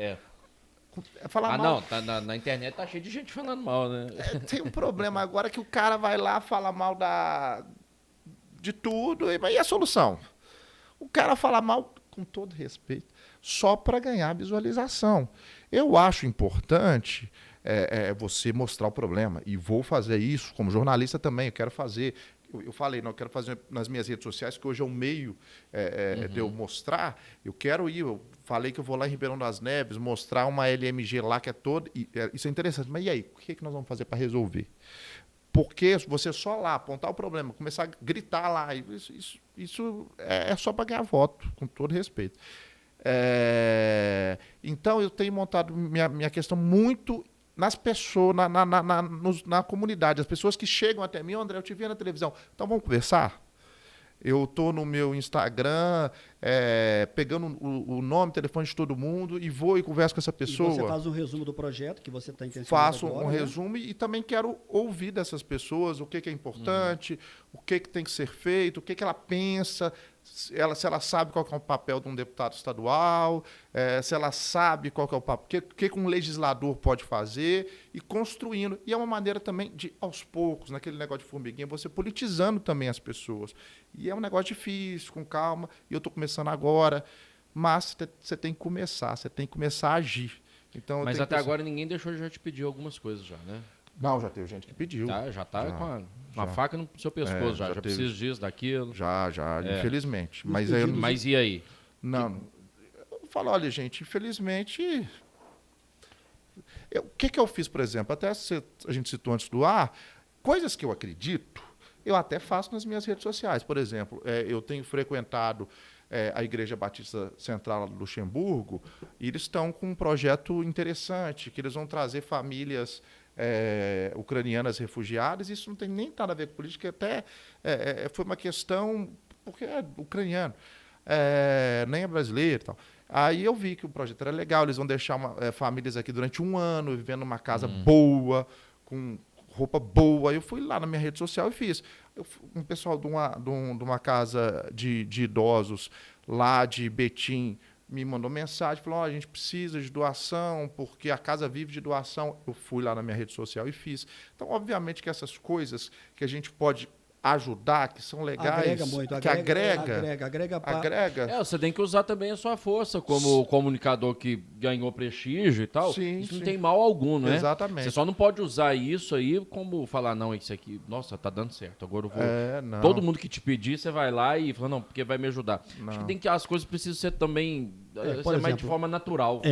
Falar não, mal. na internet tá cheio de gente falando mal, né? Tem um problema agora que o cara vai lá falar mal de tudo, e a solução? O cara fala mal, com todo respeito, só para ganhar visualização. Eu acho importante você mostrar o problema, e vou fazer isso como jornalista também, eu quero fazer. Eu falei, não, eu quero fazer nas minhas redes sociais, que hoje é um meio de eu mostrar. Eu quero ir, eu falei que eu vou lá em Ribeirão das Neves, mostrar uma LMG lá que é toda... Isso é interessante, mas e aí? O que nós vamos fazer para resolver? Porque você só lá apontar o problema, começar a gritar lá, isso é só para ganhar voto, com todo respeito. Então, eu tenho montado minha questão muito nas pessoas, na comunidade. As pessoas que chegam até mim, André, eu te vi na televisão, então vamos conversar? Eu estou no meu Instagram, pegando o nome, telefone de todo mundo e vou e converso com essa pessoa. E você faz um resumo do projeto que você está intencionando Faço agora, um né? resumo e também quero ouvir dessas pessoas o que é importante, o que tem que ser feito, o que ela pensa, se ela sabe qual que é o papel de um deputado estadual, se ela sabe qual que é o papel, o que um legislador pode fazer, e construindo. E é uma maneira também de, aos poucos, naquele negócio de formiguinha, você politizando também as pessoas. E é um negócio difícil, com calma, e eu estou começando agora, mas você tem que começar a agir. Então, mas até agora ninguém deixou de já te pedir algumas coisas já, né? Não, já teve gente que pediu. Já está com uma faca no seu pescoço, já precisa disso, daquilo. Já, infelizmente. Mas e aí? Não, eu falo, olha, gente, infelizmente... O que eu fiz, por exemplo? Até a gente citou antes do ar, coisas que eu acredito, eu até faço nas minhas redes sociais. Por exemplo, eu tenho frequentado a Igreja Batista Central do Luxemburgo, e eles estão com um projeto interessante, que eles vão trazer famílias ucranianas refugiadas. Isso não tem nem nada a ver com política, até foi uma questão, porque é ucraniano, nem é brasileiro e tal. Aí eu vi que o projeto era legal, eles vão deixar famílias aqui durante um ano, vivendo numa casa boa, com roupa boa. Eu fui lá na minha rede social e fiz. Um pessoal de uma casa de idosos lá de Betim me mandou mensagem, falou, a gente precisa de doação, porque a casa vive de doação. Eu fui lá na minha rede social e fiz. Então, obviamente que essas coisas que a gente pode ajudar, que são legais, agrega muito, que agrega. Você tem que usar também a sua força como comunicador que ganhou prestígio e tal. Sim, isso sim. não tem mal algum, né? Exatamente. Você só não pode usar isso aí como falar, não, isso aqui, nossa, tá dando certo, agora eu vou... não. Todo mundo que te pedir, você vai lá e fala, não, porque vai me ajudar. Acho que as coisas precisam ser também, ser mais de forma natural.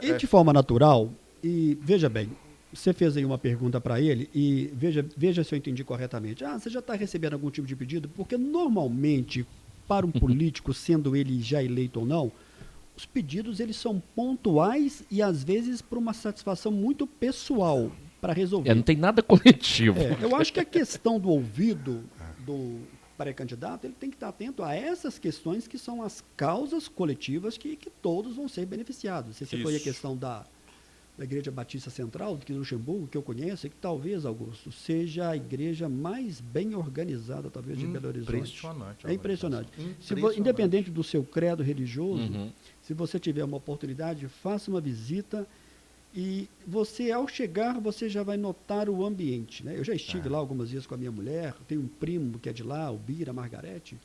E de forma natural, e veja bem, você fez aí uma pergunta para ele e veja se eu entendi corretamente. Você já está recebendo algum tipo de pedido? Porque normalmente, para um político, sendo ele já eleito ou não, os pedidos eles são pontuais e às vezes por uma satisfação muito pessoal para resolver. Não tem nada coletivo. Eu acho que a questão do ouvido do pré-candidato, ele tem que estar atento a essas questões que são as causas coletivas que todos vão ser beneficiados. Você citou aí a questão da Igreja Batista Central, de Luxemburgo, que eu conheço, e que talvez, Augusto, seja a igreja mais bem organizada, talvez, de Belo Horizonte. Impressionante. É impressionante. Independente do seu credo religioso, se você tiver uma oportunidade, faça uma visita e você, ao chegar, você já vai notar o ambiente, né? Eu já estive lá algumas vezes com a minha mulher, tenho um primo que é de lá, o Bira Margarete,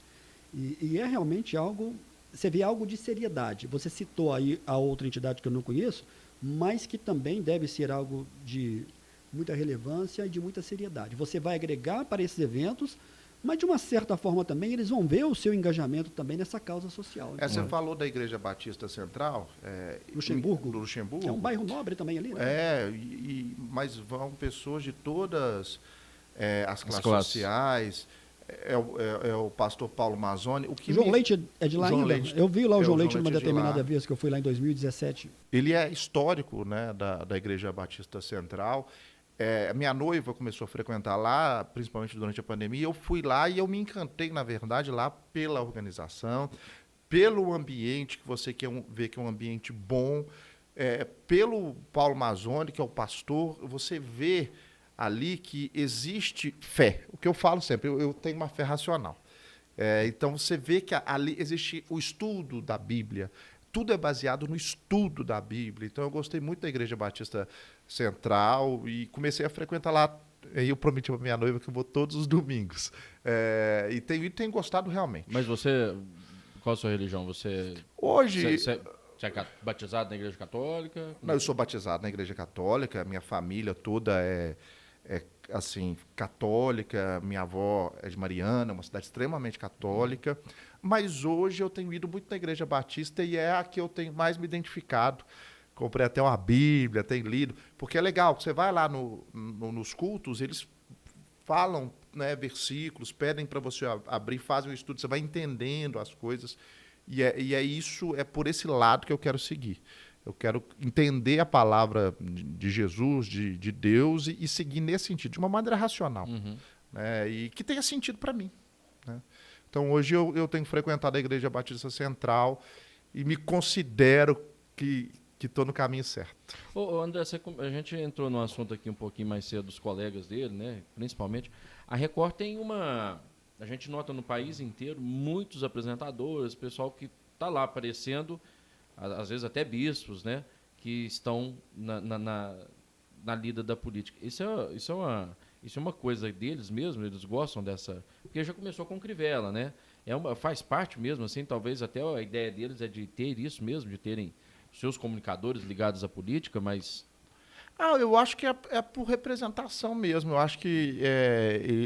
e é realmente algo, você vê algo de seriedade. Você citou aí a outra entidade que eu não conheço, mas que também deve ser algo de muita relevância e de muita seriedade. Você vai agregar para esses eventos, Mas, de uma certa forma, também, eles vão ver o seu engajamento também nessa causa social. Né? Você falou da Igreja Batista Central. Luxemburgo. Do Luxemburgo. É um bairro nobre também ali, né? Mas vão pessoas de todas as classes sociais. É o pastor Paulo Mazzoni. O João Leite é de lá ainda? Eu vi lá o João Leite numa determinada vez que eu fui lá em 2017. Ele é histórico, né, da Igreja Batista Central. Minha noiva começou a frequentar lá, principalmente durante a pandemia. Eu fui lá e eu me encantei, na verdade, lá pela organização, pelo ambiente, que você vê que é um ambiente bom, pelo Paulo Mazzoni, que é o pastor, você vê ali que existe fé. O que eu falo sempre, eu tenho uma fé racional. Então, você vê que ali existe o estudo da Bíblia. Tudo é baseado no estudo da Bíblia. Então, eu gostei muito da Igreja Batista Central e comecei a frequentar lá. Eu prometi para minha noiva que eu vou todos os domingos. E tenho gostado realmente. Mas você... Qual a sua religião? Hoje... Você é batizado na Igreja Católica? Não, eu sou batizado na Igreja Católica. Minha família toda é assim, católica. Minha avó é de Mariana, uma cidade extremamente católica. Mas hoje eu tenho ido muito na Igreja Batista e é a que eu tenho mais me identificado. Comprei até uma Bíblia, tenho lido. Porque é legal, você vai lá nos cultos, eles falam, né, versículos, pedem para você abrir, fazem um estudo, você vai entendendo as coisas. E é por esse lado que eu quero seguir. Eu quero entender a palavra de Jesus, de Deus, e seguir nesse sentido, de uma maneira racional. Né, e que tenha sentido para mim. Né? Então, hoje eu tenho frequentado a Igreja Batista Central e me considero que estou no caminho certo. André, a gente entrou num assunto aqui um pouquinho mais cedo dos colegas dele, né? Principalmente. A Record tem a gente nota no país inteiro muitos apresentadores, pessoal que está lá aparecendo, às vezes até bispos, né? Que estão na lida da política. Isso é uma coisa deles mesmo, eles gostam dessa... Porque já começou com Crivella, né? Faz parte mesmo, assim, talvez até a ideia deles é de ter isso mesmo, de terem seus comunicadores ligados à política, mas... eu acho que é por representação mesmo. Eu acho que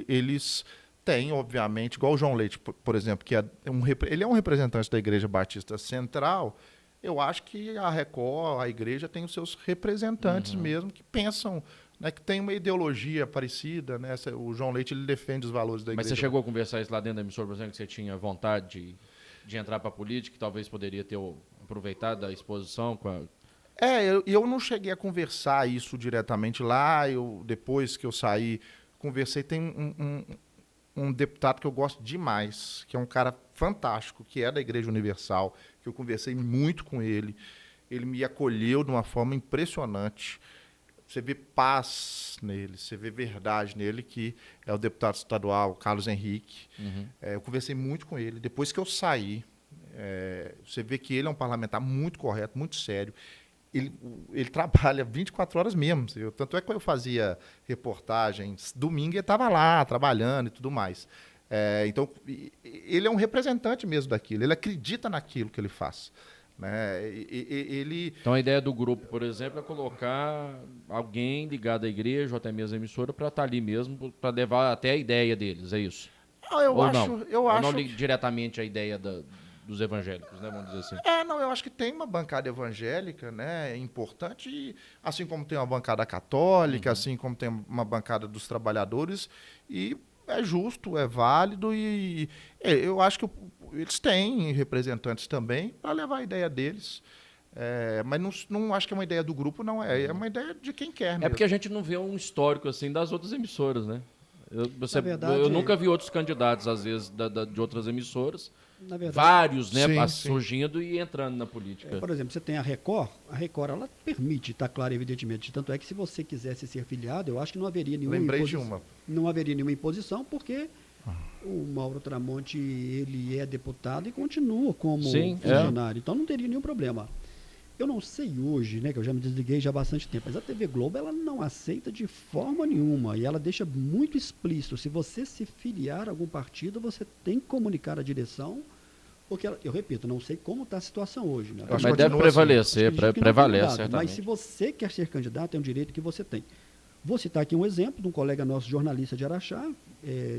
eles têm, obviamente, igual o João Leite, por exemplo, que ele é um representante da Igreja Batista Central. Eu acho que a Record, a igreja, tem os seus representantes mesmo que pensam, né, que tem uma ideologia parecida. Né? O João Leite ele defende os valores da igreja. Mas você chegou a conversar isso lá dentro da emissora, por exemplo, que você tinha vontade de entrar para a política, que talvez poderia ter aproveitado da exposição com a... Eu não cheguei a conversar isso diretamente lá. Depois que eu saí, conversei. Tem um deputado que eu gosto demais, que é um cara fantástico, que é da Igreja Universal, que eu conversei muito com ele. Ele me acolheu de uma forma impressionante. Você vê paz nele, você vê verdade nele, que é o deputado estadual Carlos Henrique. Eu conversei muito com ele. Depois que eu saí, você vê que ele é um parlamentar muito correto, muito sério. Ele trabalha 24 horas mesmo. Tanto é que quando eu fazia reportagens, domingo ele estava lá, trabalhando e tudo mais. Então, ele é um representante mesmo daquilo. Ele acredita naquilo que ele faz. Né? Então, a ideia do grupo, por exemplo, é colocar alguém ligado à igreja ou até mesmo à emissora para estar ali mesmo, para levar até a ideia deles, é isso? Eu acho não diretamente a ideia dos evangélicos, né, vamos dizer assim. Eu acho que tem uma bancada evangélica, né, importante, assim como tem uma bancada católica, assim como tem uma bancada dos trabalhadores, e é justo, é válido, e eu acho que eles têm representantes também para levar a ideia deles. Mas não acho que é uma ideia do grupo, não é. É uma ideia de quem quer mesmo. É porque a gente não vê um histórico assim das outras emissoras, né? Verdade, eu nunca vi outros candidatos, às vezes, de outras emissoras, na verdade, vários, né, sim. surgindo e entrando na política. Por exemplo, você tem a Record ela permite, está claro, evidentemente. Tanto é que se você quisesse ser filiado, eu acho que não haveria nenhuma imposição. Não haveria nenhuma imposição, porque o Mauro Tramonte, ele é deputado e continua como funcionário. Então não teria nenhum problema. Eu não sei hoje, né, que eu já me desliguei já há bastante tempo, mas a TV Globo ela não aceita de forma nenhuma e ela deixa muito explícito, se você se filiar a algum partido, você tem que comunicar à direção, porque eu repito, não sei como está a situação hoje. Né? Mas deve prevalecer, prevalece certamente. Mas se você quer ser candidato, é um direito que você tem. Vou citar aqui um exemplo de um colega nosso, jornalista de Araxá,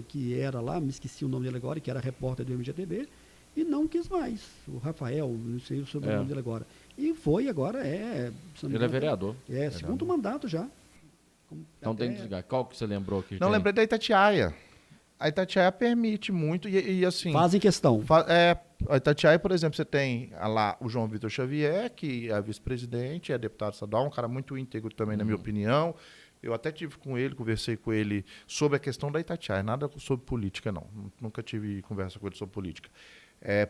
que era lá, me esqueci o nome dele agora, que era repórter do MGTV, e não quis mais. O Rafael, não sei o sobrenome dele agora. E foi agora, Ele é vereador. Segundo mandato já. Então tem que desligar. Qual que você lembrou aqui? Não, lembrei da Itatiaia. A Itatiaia permite muito e assim... Fazem questão. A Itatiaia, por exemplo, você tem lá o João Vitor Xavier, que é vice-presidente, é deputado estadual, um cara muito íntegro também, na minha opinião. Eu até tive com ele, conversei com ele sobre a questão da Itatiaia, nada sobre política, não. Nunca tive conversa com ele sobre política.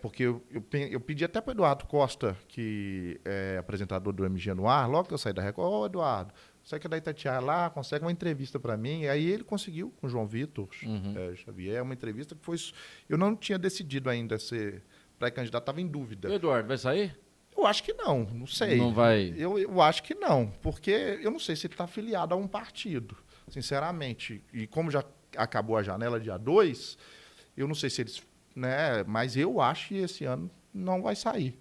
Porque eu pedi até para o Eduardo Costa, que é apresentador do MG no Ar, logo que eu saí da Record, Eduardo, você que é da Itatiaia lá, consegue uma entrevista para mim. E aí ele conseguiu, com o João Vitor Xavier, uma entrevista que foi... Eu não tinha decidido ainda ser pré-candidato, estava em dúvida. O Eduardo vai sair? Eu acho que não sei. Não vai? Eu acho que não, porque eu não sei se ele está afiliado a um partido, sinceramente. E como já acabou a janela dia 2, eu não sei se eles... mas eu acho que esse ano não vai sair.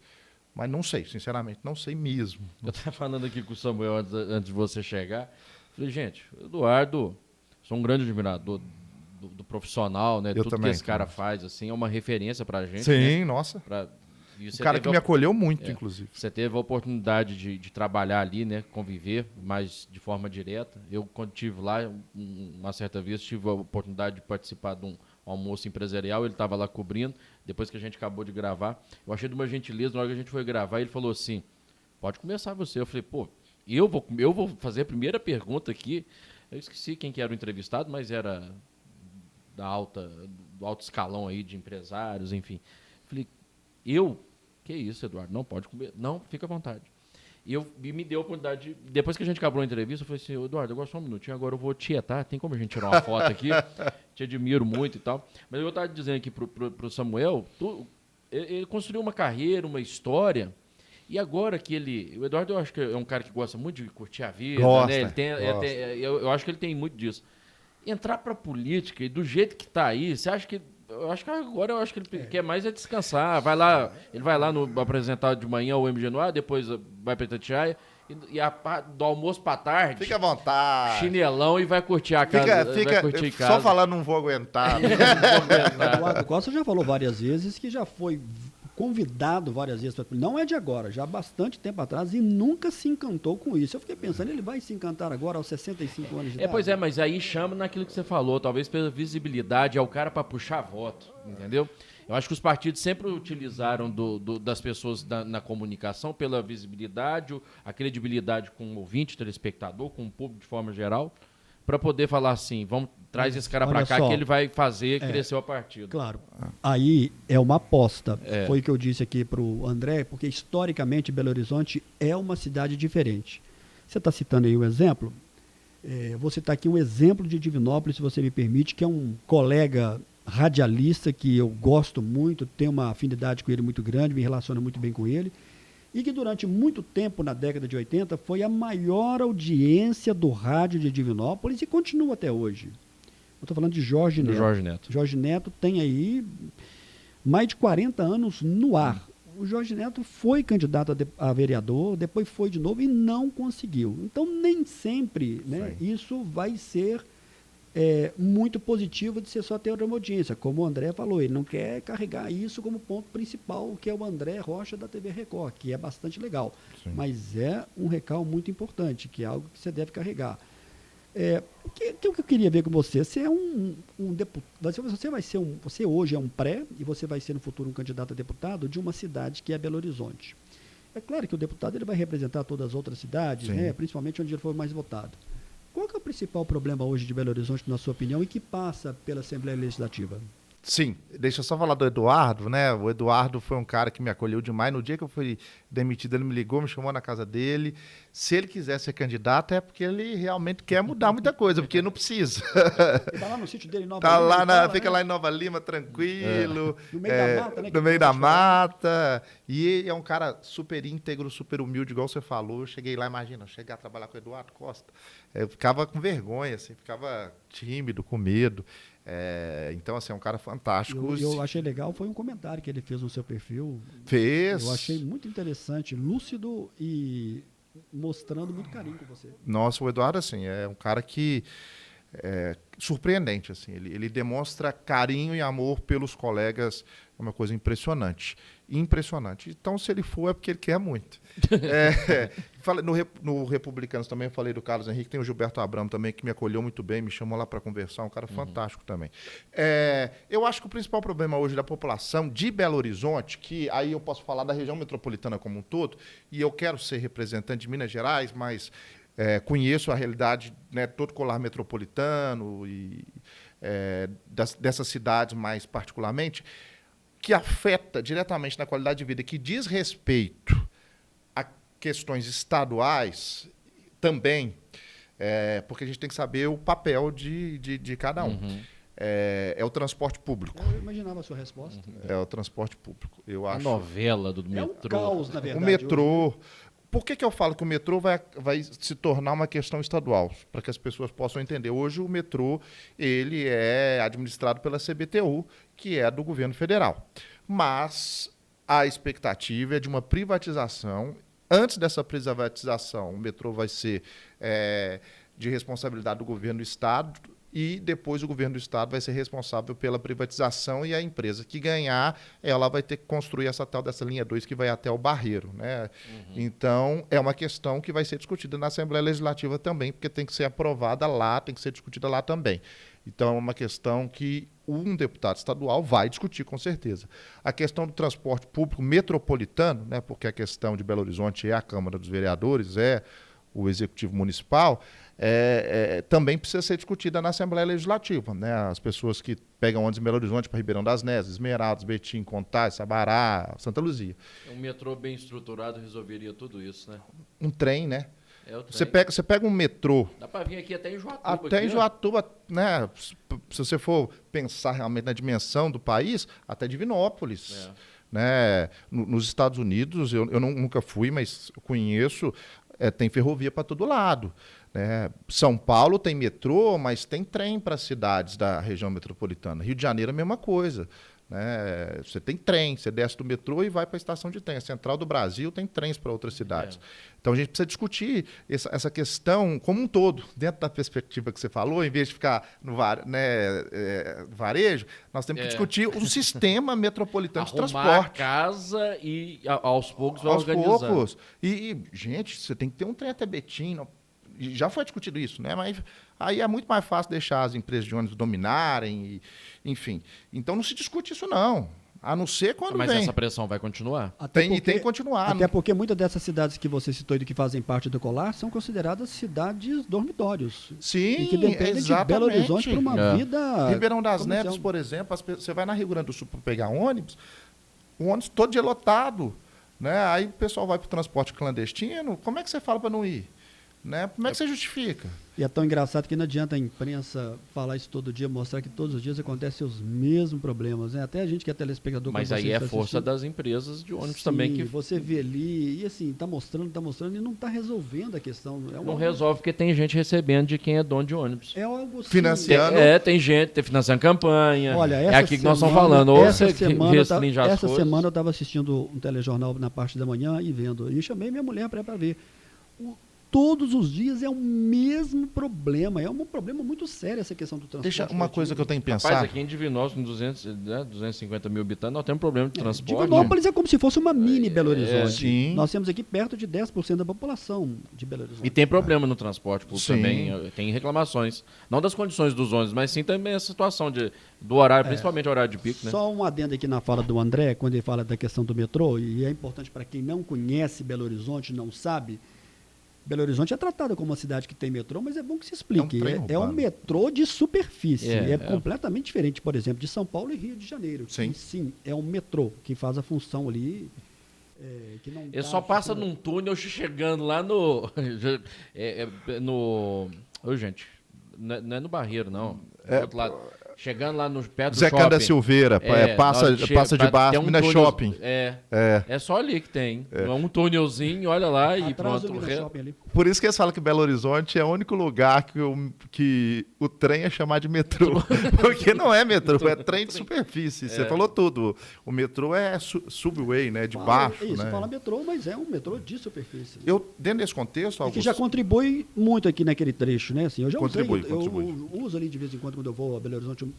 Mas não sei, sinceramente, não sei mesmo. Eu estava falando aqui com o Samuel antes de você chegar. Falei, gente, o Eduardo, sou um grande admirador do profissional, né? Eu Tudo também, que esse cara faz, assim, é uma referência pra gente. Sim, né? nossa. E o cara que me acolheu muito, inclusive. Você teve a oportunidade de trabalhar ali, né? Conviver, mas de forma direta. Eu, quando estive lá, uma certa vez, tive a oportunidade de participar de um almoço empresarial, ele estava lá cobrindo, depois que a gente acabou de gravar. Eu achei de uma gentileza, na hora que a gente foi gravar, ele falou assim, pode começar você. Eu falei, pô, eu vou fazer a primeira pergunta aqui. Eu esqueci quem que era o entrevistado, mas era do alto escalão aí de empresários, enfim. Eu falei, que isso, Eduardo, não pode comer, não, fica à vontade. E me deu a oportunidade, depois que a gente acabou a entrevista, eu falei assim, Eduardo, agora só um minutinho, agora eu vou tietar, tem como a gente tirar uma foto aqui? Te admiro muito e tal. Mas eu estava dizendo aqui pro Samuel, ele construiu uma carreira, uma história, e agora que o Eduardo, eu acho que é um cara que gosta muito de curtir a vida, gosta, né? Ele tem, eu acho que ele tem muito disso. Entrar pra política e do jeito que tá aí, você acha que... Eu acho que ele quer mais descansar. Ele vai lá no apresentar de manhã o MG no Ar, depois vai pra Itatiaia, e do almoço pra tarde... Fica à vontade. Chinelão e vai curtir a casa. Vai curtir casa. Só falar não vou aguentar. O Eduardo Costa já falou várias vezes que já foi convidado várias vezes, não é de agora, já há bastante tempo atrás, e nunca se encantou com isso. Eu fiquei pensando, ele vai se encantar agora aos 65 anos de idade? Pois é, mas aí chama naquilo que você falou, talvez pela visibilidade, é o cara para puxar voto, entendeu? Eu acho que os partidos sempre utilizaram das pessoas na comunicação pela visibilidade, a credibilidade com o ouvinte, telespectador, com o público de forma geral, para poder falar assim, traz esse cara para cá que ele vai fazer crescer o partido. Claro. Aí é uma aposta. Foi o que eu disse aqui para o André, porque historicamente Belo Horizonte é uma cidade diferente. Você está citando aí um exemplo? Vou citar aqui um exemplo de Divinópolis, se você me permite, que é um colega radialista que eu gosto muito, tenho uma afinidade com ele muito grande, me relaciono muito bem com ele, e que durante muito tempo, na década de 80, foi a maior audiência do rádio de Divinópolis e continua até hoje. Eu estou falando de Jorge Neto. Jorge Neto. Jorge Neto tem aí mais de 40 anos no ar. O Jorge Neto foi candidato a vereador, depois foi de novo e não conseguiu. Então, nem sempre, né, isso vai ser muito positivo de ser só ter uma audiência. Como o André falou, ele não quer carregar isso como ponto principal, que é o André Rocha da TV Record, que é bastante legal. Sim. Mas é um recado muito importante, que é algo que você deve carregar. O que eu queria ver com você? Você é um deputado, você hoje é um pré e você vai ser no futuro um candidato a deputado de uma cidade que é Belo Horizonte. É claro que o deputado ele vai representar todas as outras cidades, né, principalmente onde ele for mais votado. Qual que é o principal problema hoje de Belo Horizonte, na sua opinião, e que passa pela Assembleia Legislativa? Sim, deixa eu só falar do Eduardo, né? O Eduardo foi um cara que me acolheu demais. No dia que eu fui demitido, ele me ligou, me chamou na casa dele. Se ele quiser ser candidato, é porque ele realmente quer mudar muita coisa, porque não precisa. Ele está lá no sítio dele em Nova Lima. Fica lá em Nova Lima, tranquilo. No meio da mata, né? No meio da mata. E ele é um cara super íntegro, super humilde, igual você falou. Eu cheguei lá, imagina, chegar a trabalhar com o Eduardo Costa. Eu ficava com vergonha, assim, ficava tímido, com medo. Então, assim, é um cara fantástico. Eu achei legal, foi um comentário que ele fez no seu perfil. Fez. Eu achei muito interessante, lúcido e mostrando muito carinho com você. Nossa, o Eduardo, assim, é um cara que surpreendente. Assim. Ele demonstra carinho e amor pelos colegas, é uma coisa impressionante. Impressionante. Então, se ele for, é porque ele quer muito. No Republicanos também, eu falei do Carlos Henrique, tem o Gilberto Abramo também, que me acolheu muito bem, me chamou lá para conversar, um cara fantástico também. Eu acho que o principal problema hoje da população de Belo Horizonte, que aí eu posso falar da região metropolitana como um todo, e eu quero ser representante de Minas Gerais, mas conheço a realidade, né, todo colar metropolitano e dessas cidades mais particularmente, que afeta diretamente na qualidade de vida, que diz respeito a questões estaduais também, porque a gente tem que saber o papel de cada um. É o transporte público. Eu imaginava a sua resposta. É o transporte público. Eu acho. A novela do metrô. É um caos, na verdade. O metrô... Hoje. Por que eu falo que o metrô vai se tornar uma questão estadual? Para que as pessoas possam entender. Hoje o metrô ele é administrado pela CBTU, que é do governo federal. Mas a expectativa é de uma privatização. Antes dessa privatização, o metrô vai ser de responsabilidade do governo do Estado, e depois o governo do Estado vai ser responsável pela privatização, e a empresa que ganhar, ela vai ter que construir essa tal dessa linha 2 que vai até o Barreiro, né? Então, é uma questão que vai ser discutida na Assembleia Legislativa também, porque tem que ser aprovada lá, tem que ser discutida lá também. Então, é uma questão que um deputado estadual vai discutir, com certeza. A questão do transporte público metropolitano, né, porque a questão de Belo Horizonte é a Câmara dos Vereadores, é o Executivo Municipal, também precisa ser discutida na Assembleia Legislativa. Né? As pessoas que pegam ônibus em Belo Horizonte para Ribeirão das Neves, Esmeraldas, Betim, Contagem, Sabará, Santa Luzia. Um metrô bem estruturado resolveria tudo isso, né? Um trem, né? O trem. Você pega um metrô... Dá para vir aqui até em Joatuba. Até em Joatuba, né? Se você for pensar realmente na dimensão do país, até Divinópolis. Né? Nos Estados Unidos, eu nunca fui, mas conheço... tem ferrovia para todo lado. Né? São Paulo tem metrô, mas tem trem para as cidades da região metropolitana. Rio de Janeiro é a mesma coisa. Né? Você tem trem, você desce do metrô e vai para a estação de trem. A Central do Brasil tem trens para outras cidades. Então a gente precisa discutir essa questão como um todo, dentro da perspectiva que você falou, em vez de ficar no varejo, nós temos que discutir o sistema metropolitano de transporte. Arrumar a casa e aos poucos vai organizando. Aos poucos. E, gente, você tem que ter um trem até Betim. Já foi discutido isso, né? Mas aí é muito mais fácil deixar as empresas de ônibus dominarem, enfim. Então não se discute isso, não. A não ser quando Mas vem. essa pressão vai continuar? Tem que continuar. Até porque muitas dessas cidades que você citou e que fazem parte do colar são consideradas cidades dormitórios. Sim, e que dependem de Belo Horizonte para uma vida... Ribeirão das Neves, por exemplo, você vai na Rio Grande do Sul para pegar ônibus, o ônibus todo dia lotado. Né? Aí o pessoal vai para o transporte clandestino, como é que você fala para não ir? Né? Como é que você justifica? E é tão engraçado que não adianta a imprensa falar isso todo dia, mostrar que todos os dias acontecem os mesmos problemas. Né? Até a gente que é telespectador... Mas aí é força das empresas de ônibus. Sim, também. Que você vê ali e assim, está mostrando e não está resolvendo a questão. Não resolve porque tem gente recebendo de quem é dono de ônibus. É algo assim, financiando. Tem gente financiando campanha. Olha, é aqui que nós estamos falando. Ou essa você restringe as essa coisas. semana eu estava assistindo um telejornal na parte da manhã e vendo. E chamei minha mulher para ver. Todos os dias é o mesmo problema. É um problema muito sério essa questão do transporte. Deixa uma coisa que eu tenho que pensar. Rapaz, aqui em Divinópolis, com 250 mil habitantes, nós temos um problema de transporte. Divinópolis é como se fosse uma mini Belo Horizonte. Sim. Nós temos aqui perto de 10% da população de Belo Horizonte. E tem problema no transporte público também. Tem reclamações. Não das condições dos ônibus, mas sim também a situação do horário, principalmente o horário de pico. Né? Só um adendo aqui na fala do André, quando ele fala da questão do metrô, e é importante para quem não conhece Belo Horizonte, não sabe... Belo Horizonte é tratada como uma cidade que tem metrô, mas é bom que se explique. É um metrô de superfície. É completamente diferente, por exemplo, de São Paulo e Rio de Janeiro. Sim, é um metrô que faz a função ali. Que não ele só passa num túnel chegando lá no... Ô, gente, não é no Barreiro, não. Do outro lado. Chegando lá no perto do Zé shopping. Canda Silveira, passa de baixo, Minas Shopping. É só ali que tem. Um túnelzinho, olha lá e Atrás pronto. do Minas Shopping ali. Por isso que eles falam que Belo Horizonte é o único lugar que o trem é chamado de metrô. Porque não é metrô, é trem de superfície. Você falou tudo. O metrô é subway, né? De baixo. Isso, né? fala metrô, mas é um metrô de superfície. Dentro desse contexto, E Augusto, que já contribui muito aqui naquele trecho, né? Assim, eu já Contribui. eu uso ali de vez em quando eu vou a Belo Horizonte.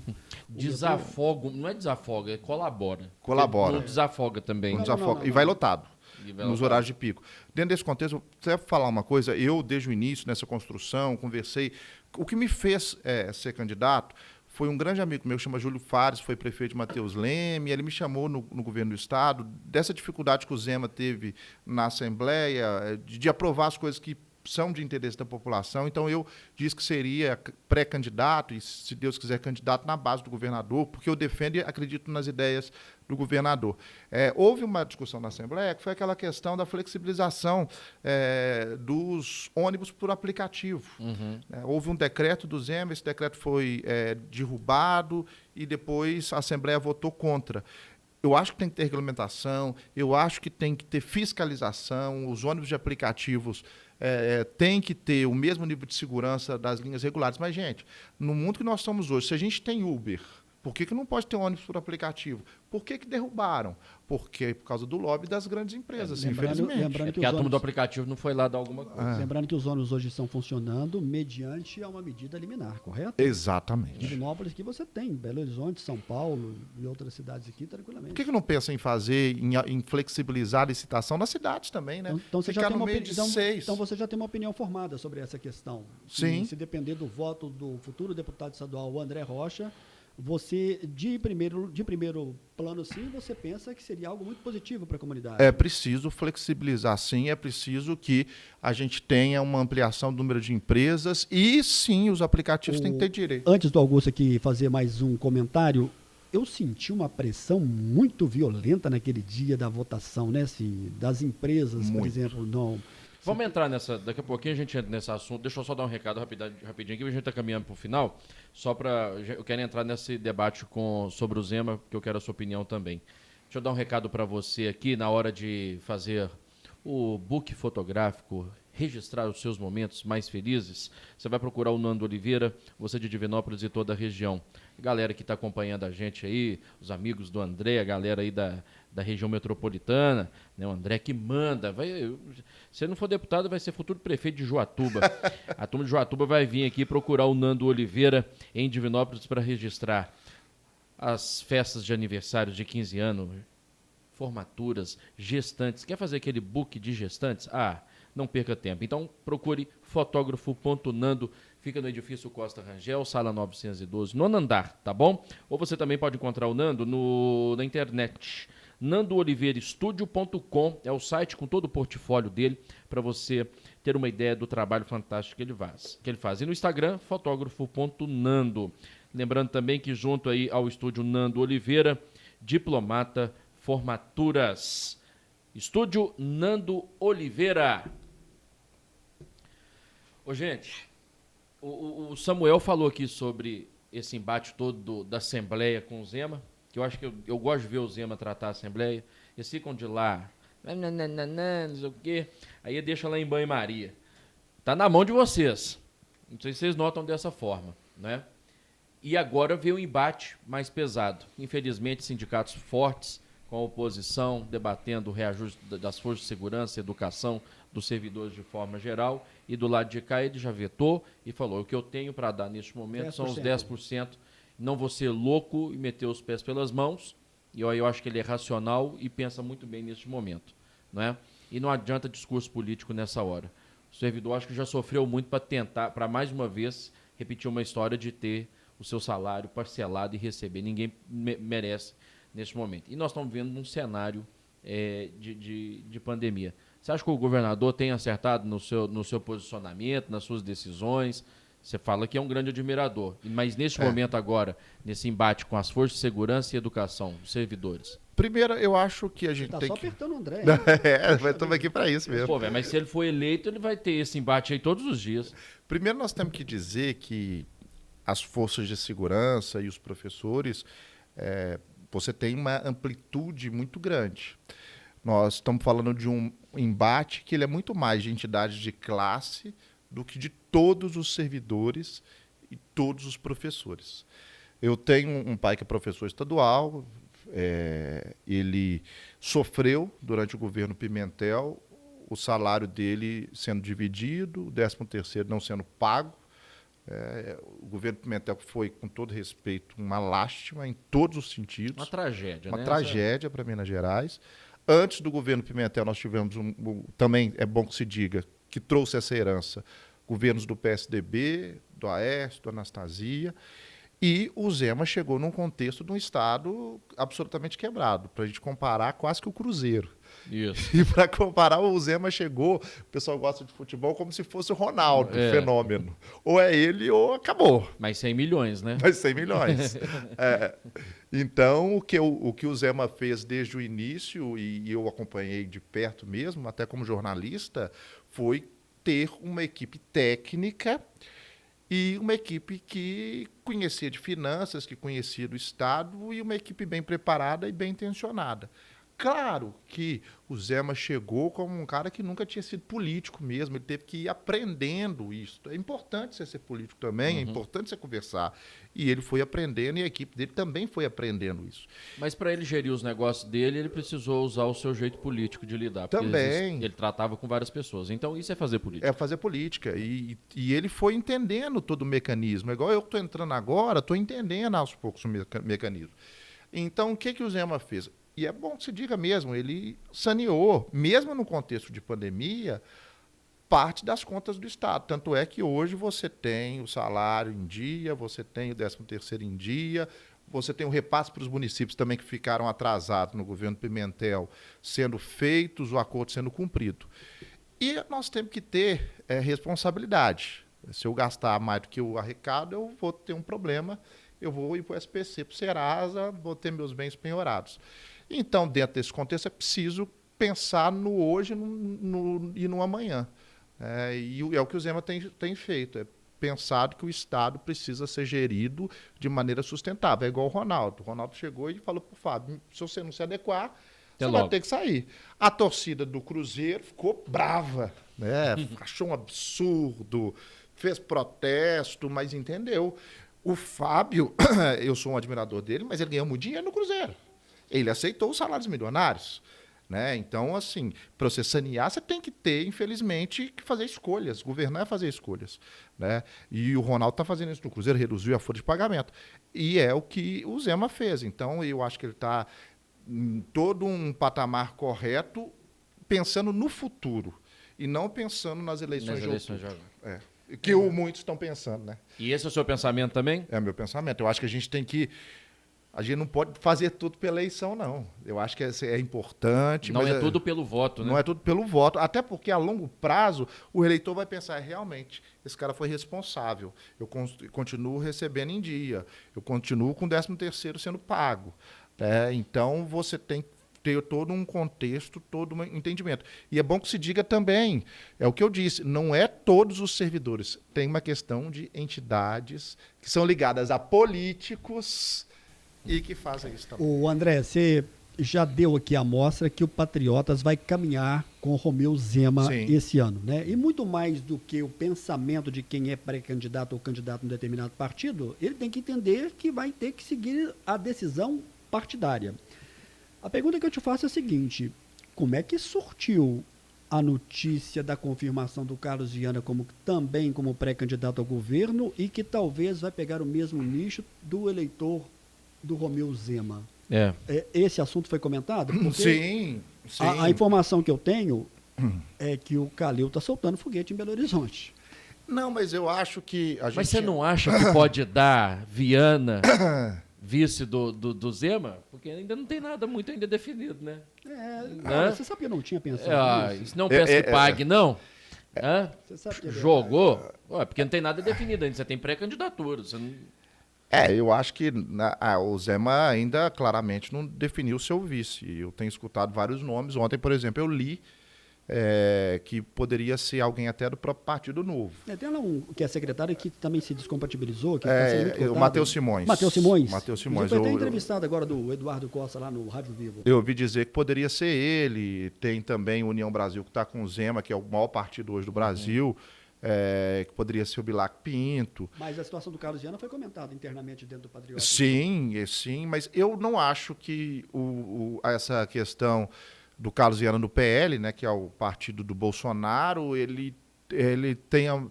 Desafogo, não é desafoga, é colabora. Colabora. Não desafoga também. E vai lotado. Vai Nos horários de pico. Dentro desse contexto, você falar uma coisa, eu, desde o início, nessa construção, conversei. O que me fez ser candidato foi um grande amigo meu, que chama Júlio Fares, foi prefeito de Mateus Leme, ele me chamou no governo do Estado, dessa dificuldade que o Zema teve na Assembleia, de aprovar as coisas que são de interesse da população. Então, eu disse que seria pré-candidato e, se Deus quiser, candidato na base do governador, porque eu defendo e acredito nas ideias do governador. Houve uma discussão na Assembleia que foi aquela questão da flexibilização dos ônibus por aplicativo. Houve um decreto do Zema, esse decreto foi derrubado e depois a Assembleia votou contra. Eu acho que tem que ter regulamentação, eu acho que tem que ter fiscalização, os ônibus de aplicativos têm que ter o mesmo nível de segurança das linhas regulares. Mas, gente, no mundo que nós estamos hoje, se a gente tem Uber, por que não pode ter ônibus por aplicativo? Por que derrubaram? Porque por causa do lobby das grandes empresas, infelizmente. Lembrando que Porque a turma do aplicativo não foi lá dar alguma coisa. Lembrando que os ônibus hoje estão funcionando mediante a uma medida liminar, correto? Exatamente. Divinópolis que você tem, Belo Horizonte, São Paulo e outras cidades aqui, tranquilamente. Por que não pensa em fazer, em flexibilizar a licitação nas cidades também, né? Então você Ficar no meio de 6. Então você já tem uma opinião formada sobre essa questão. Sim. E se depender do voto do futuro deputado estadual André Rocha, você, de primeiro plano, sim, você pensa que seria algo muito positivo para a comunidade. É preciso flexibilizar, sim, é preciso que a gente tenha uma ampliação do número de empresas e, sim, os aplicativos têm que ter direito. Antes do Augusto aqui fazer mais um comentário, eu senti uma pressão muito violenta naquele dia da votação, né? Assim, das empresas, por exemplo, não... Vamos entrar nessa, daqui a pouquinho a gente entra nesse assunto. Deixa eu só dar um recado rapidinho aqui, a gente está caminhando para o final, eu quero entrar nesse debate sobre o Zema, porque eu quero a sua opinião também. Deixa eu dar um recado para você aqui, na hora de fazer o book fotográfico, registrar os seus momentos mais felizes, você vai procurar o Nando Oliveira, você de Divinópolis e toda a região. A galera que está acompanhando a gente aí, os amigos do André, a galera aí da região metropolitana, né, o André que manda. Se ele não for deputado, vai ser futuro prefeito de Joatuba. A turma de Joatuba vai vir aqui procurar o Nando Oliveira em Divinópolis para registrar as festas de aniversário de 15 anos, formaturas, gestantes. Quer fazer aquele book de gestantes? Não perca tempo. Então, procure fotógrafo.nando, fica no edifício Costa Rangel, sala 912, nono andar, tá bom? Ou você também pode encontrar o Nando na internet. nandooliveirastudio.com é o site com todo o portfólio dele, para você ter uma ideia do trabalho fantástico que ele faz. E no Instagram, fotógrafo.nando. Lembrando também que junto aí ao estúdio Nando Oliveira, diplomata formaturas. Estúdio Nando Oliveira. Ô, gente, o Samuel falou aqui sobre esse embate todo da Assembleia com o Zema, que eu acho que eu gosto de ver o Zema tratar a Assembleia. Eles ficam de lá, não sei o quê, aí deixa lá em banho-maria. Tá na mão de vocês. Não sei se vocês notam dessa forma, né? E agora veio um embate mais pesado. Infelizmente, sindicatos fortes, com a oposição, debatendo o reajuste das forças de segurança e educação dos servidores de forma geral, e do lado de cá ele já vetou e falou, o que eu tenho para dar neste momento 10%. São os 10%, não vou ser louco e meter os pés pelas mãos, e eu acho que ele é racional e pensa muito bem neste momento, né? E não adianta discurso político nessa hora. O servidor acho que já sofreu muito para tentar, para mais uma vez, repetir uma história de ter o seu salário parcelado e receber. Ninguém merece neste momento. E nós estamos vivendo um cenário de pandemia. Você acha que o governador tem acertado no seu posicionamento, nas suas decisões? Você fala que é um grande admirador. Mas neste momento agora, nesse embate com as forças de segurança e educação, os servidores. Primeiro, eu acho que a gente tem só que... apertando o André. Estamos aqui para isso mesmo. Pô, véio, mas se ele for eleito, ele vai ter esse embate aí todos os dias. Primeiro, nós temos que dizer que as forças de segurança e os professores, você tem uma amplitude muito grande. Nós estamos falando de um embate que ele é muito mais de entidades de classe do que de todos os servidores e todos os professores. Eu tenho um pai que é professor estadual, ele sofreu durante o governo Pimentel o salário dele sendo dividido, o 13º não sendo pago. O governo Pimentel foi, com todo respeito, uma lástima em todos os sentidos. Uma tragédia, Uma né? tragédia para Minas Gerais. Antes do governo Pimentel, nós tivemos, também é bom que se diga, que trouxe essa herança, governos do PSDB, do Aécio, do Anastasia, e o Zema chegou num contexto de um Estado absolutamente quebrado, para a gente comparar quase que o Cruzeiro. Isso. E para comparar, o Zema chegou, o pessoal gosta de futebol como se fosse o Ronaldo, fenômeno. Ou é ele ou acabou. Mas 100 milhões, né? Mas 100 milhões. Então, o que o Zema fez desde o início, e eu acompanhei de perto mesmo, até como jornalista, foi ter uma equipe técnica e uma equipe que conhecia de finanças, que conhecia do Estado, e uma equipe bem preparada e bem intencionada. Claro que o Zema chegou como um cara que nunca tinha sido político mesmo, ele teve que ir aprendendo isso. É importante você ser político também, é importante você conversar. E ele foi aprendendo e a equipe dele também foi aprendendo isso. Mas para ele gerir os negócios dele, ele precisou usar o seu jeito político de lidar. Também. Ele tratava com várias pessoas. Então isso é fazer política. É fazer política. E ele foi entendendo todo o mecanismo. Igual eu que estou entrando agora, estou entendendo aos poucos o mecanismo. Então, o que o Zema fez? E é bom que se diga mesmo, ele saneou, mesmo no contexto de pandemia, parte das contas do Estado. Tanto é que hoje você tem o salário em dia, você tem o 13º em dia, você tem o repasse para os municípios também que ficaram atrasados no governo Pimentel sendo feitos, o acordo sendo cumprido. E nós temos que ter responsabilidade. Se eu gastar mais do que o arrecado, eu vou ter um problema, eu vou ir para o SPC, para o Serasa, vou ter meus bens penhorados. Então, dentro desse contexto, é preciso pensar no hoje e no amanhã. E é o que o Zema tem feito, é pensado que o Estado precisa ser gerido de maneira sustentável. É igual o Ronaldo. O Ronaldo chegou e falou para o Fábio, se você não se adequar, você vai ter que sair. A torcida do Cruzeiro ficou brava, né? Achou um absurdo, fez protesto, mas entendeu. O Fábio, eu sou um admirador dele, mas ele ganhou muito dinheiro no Cruzeiro. Ele aceitou os salários milionários. Né? Então, assim, para você sanear, você tem que ter, infelizmente, que fazer escolhas. Governar é fazer escolhas. Né? E o Ronaldo está fazendo isso no Cruzeiro, reduziu a folha de pagamento. E é o que o Zema fez. Então, eu acho que ele está em todo um patamar correto, pensando no futuro. E não pensando nas eleições de outubro. Que muitos estão pensando. Né? E esse é o seu pensamento também? É o meu pensamento. Eu acho que a gente tem que... A gente não pode fazer tudo pela eleição, não. Eu acho que é importante. Não é tudo pelo voto, né? Não é tudo pelo voto. Até porque, a longo prazo, o eleitor vai pensar, realmente, esse cara foi responsável. Eu continuo recebendo em dia. Eu continuo com o 13º sendo pago. Então, você tem que ter todo um contexto, todo um entendimento. E é bom que se diga também, é o que eu disse, não é todos os servidores. Tem uma questão de entidades que são ligadas a políticos... E que fazem isso também. O André, você já deu aqui a amostra que o Patriotas vai caminhar com o Romeu Zema esse ano, né? E muito mais do que o pensamento de quem é pré-candidato ou candidato a um determinado partido, ele tem que entender que vai ter que seguir a decisão partidária. A pergunta que eu te faço é a seguinte: como é que surtiu a notícia da confirmação do Carlos Viana também como pré-candidato ao governo e que talvez vai pegar o mesmo nicho do eleitor do Romeu Zema? Esse assunto foi comentado? Sim. A informação que eu tenho é que o Calil está soltando foguete em Belo Horizonte. Não, mas eu acho que... Mas você não acha que pode dar Viana vice do Zema? Porque ainda não tem nada muito ainda definido, né? Você sabe que eu não tinha pensado nisso? Isso não pensa que pague, não? Você sabe que jogou? Porque não tem nada definido ainda. Você tem pré-candidatura. Você não... eu acho que o Zema ainda claramente não definiu o seu vice. Eu tenho escutado vários nomes. Ontem, por exemplo, eu li que poderia ser alguém até do próprio Partido Novo. Tem lá um que é secretário que também se descompatibilizou. Que tá sendo muito O votado. Matheus Simões. Matheus Simões. Matheus Simões. Foi até entrevistado agora do Eduardo Costa lá no Rádio Vivo. Eu ouvi dizer que poderia ser ele. Tem também União Brasil, que está com o Zema, que é o maior partido hoje do Brasil, que poderia ser o Bilac Pinto. Mas a situação do Carlos Viana foi comentada internamente dentro do Patriota. Sim, mas eu não acho que essa questão do Carlos Viana no PL, né, que é o partido do Bolsonaro, ele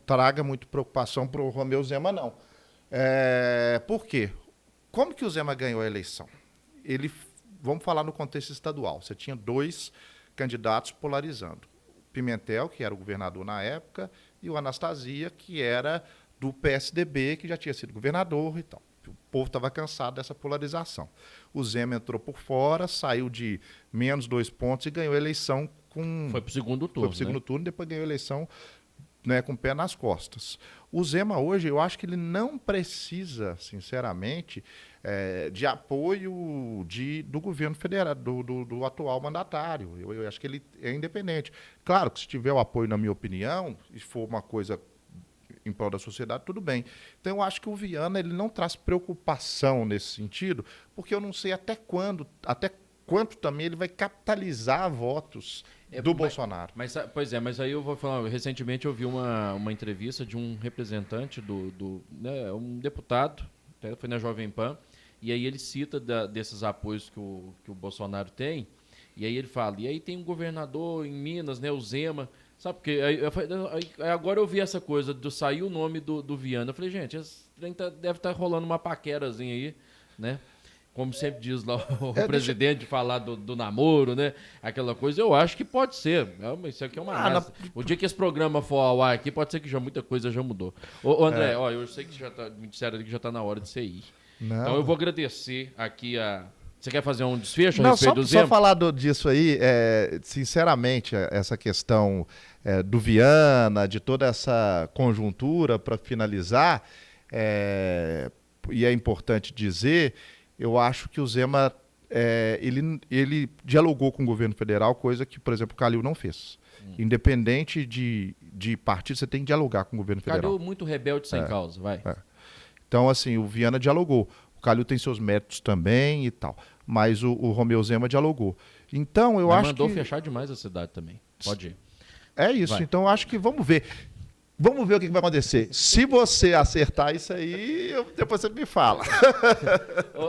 traga muito preocupação para o Romeu Zema, não. Por quê? Como que o Zema ganhou a eleição? Vamos falar no contexto estadual. Você tinha 2 candidatos polarizando. Pimentel, que era o governador na época, e o Anastasia, que era do PSDB, que já tinha sido governador e tal. O povo estava cansado dessa polarização. O Zema entrou por fora, saiu de menos 2 pontos e ganhou a eleição com... Foi para o segundo turno. Foi para o segundo turno, depois ganhou a eleição, né, com o pé nas costas. O Zema hoje, eu acho que ele não precisa, sinceramente, de apoio do governo federal, do atual mandatário. Eu acho que ele é independente. Claro que se tiver o apoio, na minha opinião, e for uma coisa em prol da sociedade, tudo bem. Então, eu acho que o Viana ele não traz preocupação nesse sentido, porque eu não sei até quanto também ele vai capitalizar votos do Bolsonaro. Mas aí eu vou falar, recentemente eu vi uma entrevista de um representante né, um deputado, até foi na Jovem Pan, e aí ele cita desses apoios que o Bolsonaro tem, e aí ele fala, e aí tem um governador em Minas, né, o Zema, sabe, porque agora eu vi essa coisa, sair o nome do Viana, eu falei, gente, esse trem deve estar rolando uma paquerazinha aí, né? Como sempre diz lá o presidente, falar do namoro, né? Aquela coisa, eu acho que pode ser. Isso aqui é uma O dia que esse programa for ao ar aqui, pode ser que muita coisa já mudou. Ô André, eu sei que me disseram ali que já está na hora de você ir. Não. Então eu vou agradecer aqui Você quer fazer um desfecho a respeito do Zema? Só falar disso aí, sinceramente, essa questão do Viana, de toda essa conjuntura, para finalizar, e é importante dizer, eu acho que o Zema, ele dialogou com o governo federal, coisa que, por exemplo, o Calil não fez. Independente de partido, você tem que dialogar com o governo federal. Calil muito rebelde sem causa, vai. Então, assim, o Viana dialogou. O Calil tem seus méritos também e tal. Mas o Romeu Zema dialogou. Então, eu acho que... mandou fechar demais a cidade também. Pode ir. É isso. Vai. Então, eu acho que vamos ver. Vamos ver o que vai acontecer. Se você acertar isso aí, depois você me fala.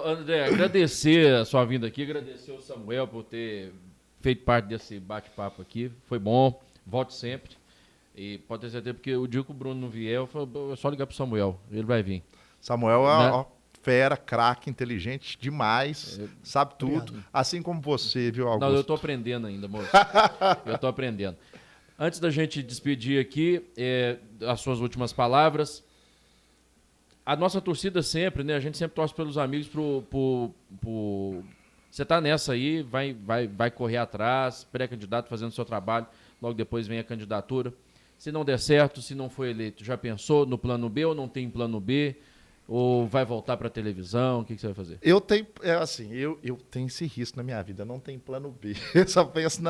André, agradecer a sua vinda aqui, agradecer ao Samuel por ter feito parte desse bate-papo aqui. Foi bom. Volte sempre. E pode ter certeza, porque o dia que o Bruno não vier, é só ligar pro Samuel. Ele vai vir. Samuel é uma fera, craque, inteligente demais, sabe tudo. Obrigado. Assim como você, viu, Augusto? Não, eu tô aprendendo ainda, moço. Eu tô aprendendo. Antes da gente despedir aqui, as suas últimas palavras. A nossa torcida sempre, né? A gente sempre torce pelos amigos Você tá nessa aí, vai correr atrás, pré-candidato fazendo o seu trabalho, logo depois vem a candidatura. Se não der certo, se não for eleito, já pensou no plano B ou não tem plano B? Ou vai voltar para a televisão? O que você vai fazer? Eu tenho esse risco na minha vida, não tem plano B. Eu só penso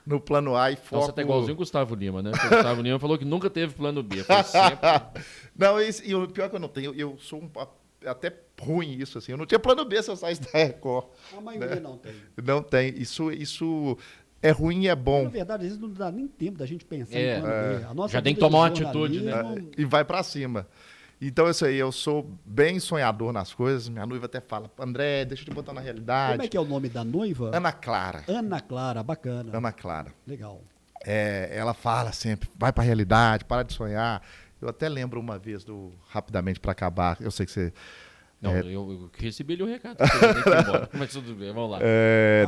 no plano A e foco... Então você tá igualzinho o Gustavo Lima, né? Porque o Gustavo Lima falou que nunca teve plano B. Foi sempre... Não, e o pior é que eu não tenho, eu sou até ruim isso, assim. Eu não tinha plano B se eu saísse da Record. A maioria não tem. Não tem. Isso é ruim e é bom. Na verdade, às vezes não dá nem tempo da gente pensar em plano B. A nossa já tem que vida de tomar uma atitude, né? E vai para cima. Então, isso aí, eu sou bem sonhador nas coisas. Minha noiva até fala, André, deixa eu te botar na realidade. Como é que é o nome da noiva? Ana Clara. Ana Clara, bacana. Ana Clara. Legal. Ela fala sempre, vai para a realidade, para de sonhar. Eu até lembro uma vez rapidamente para acabar, eu sei que você... Não, eu recebi ali o recado. Você tem que ir embora. Mas tudo bem, vamos lá.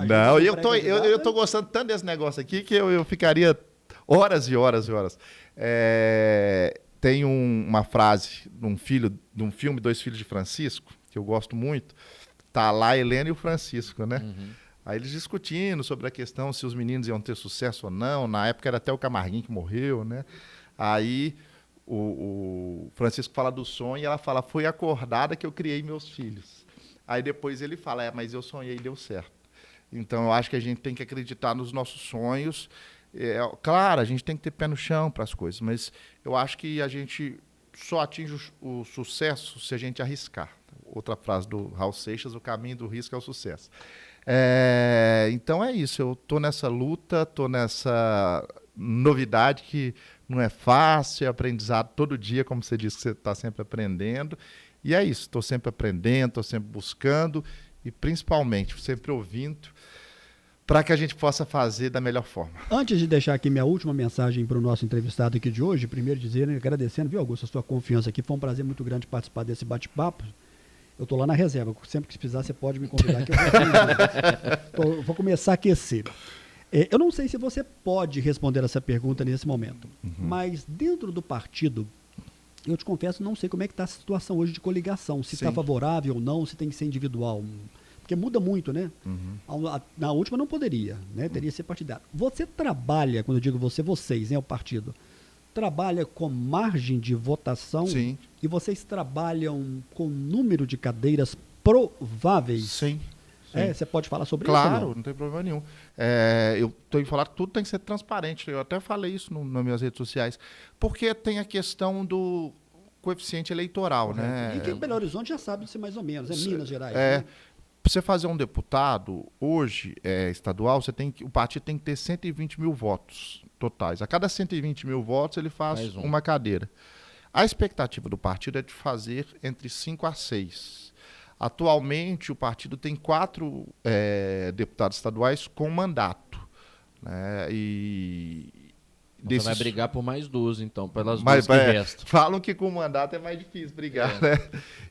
Não, eu tô gostando tanto desse negócio aqui que eu ficaria horas e horas e horas. Tem uma frase de um filme, Dois Filhos de Francisco, que eu gosto muito. Tá lá a Helena e o Francisco, né? Uhum. Aí eles discutindo sobre a questão se os meninos iam ter sucesso ou não. Na época era até o Camarguinho que morreu, né? Aí o Francisco fala do sonho e ela fala, foi acordada que eu criei meus filhos. Aí depois ele fala, mas eu sonhei e deu certo. Então eu acho que a gente tem que acreditar nos nossos sonhos, Claro, a gente tem que ter pé no chão para as coisas, mas eu acho que a gente só atinge o sucesso se a gente arriscar. Outra frase do Raul Seixas, o caminho do risco é o sucesso. Então é isso, eu estou nessa luta, estou nessa novidade que não é fácil, é aprendizado todo dia, como você disse, que você está sempre aprendendo. E é isso, estou sempre aprendendo, estou sempre buscando e principalmente sempre ouvindo para que a gente possa fazer da melhor forma. Antes de deixar aqui minha última mensagem para o nosso entrevistado aqui de hoje, primeiro dizer, agradecendo, viu, Augusto, a sua confiança aqui, foi um prazer muito grande participar desse bate-papo. Eu estou lá na reserva, sempre que precisar você pode me convidar que eu vou começar a aquecer. Eu não sei se você pode responder essa pergunta nesse momento, mas dentro do partido, eu te confesso, não sei como é que está a situação hoje de coligação, se está favorável ou não, se tem que ser individual, porque muda muito, né? Na última não poderia, né? Teria que ser partidário. Você trabalha, quando eu digo você, vocês, né, o partido, trabalha com margem de votação? Sim. E vocês trabalham com número de cadeiras prováveis? Sim. Você pode falar sobre isso? Claro, não tem problema nenhum. Eu tenho que falar que tudo tem que ser transparente. Eu até falei isso nas minhas redes sociais. Porque tem a questão do coeficiente eleitoral, né? E que em Belo Horizonte já sabe se mais ou menos, Minas Gerais. Para você fazer um deputado, hoje, estadual, o partido tem que ter 120 mil votos totais. A cada 120 mil votos, ele faz uma cadeira. A expectativa do partido é de fazer entre 5 a 6. Atualmente, o partido tem 4 deputados estaduais com mandato. Né? Você vai brigar por mais 2, então, pelas 2 que restam. Falam que com mandato é mais difícil brigar, né?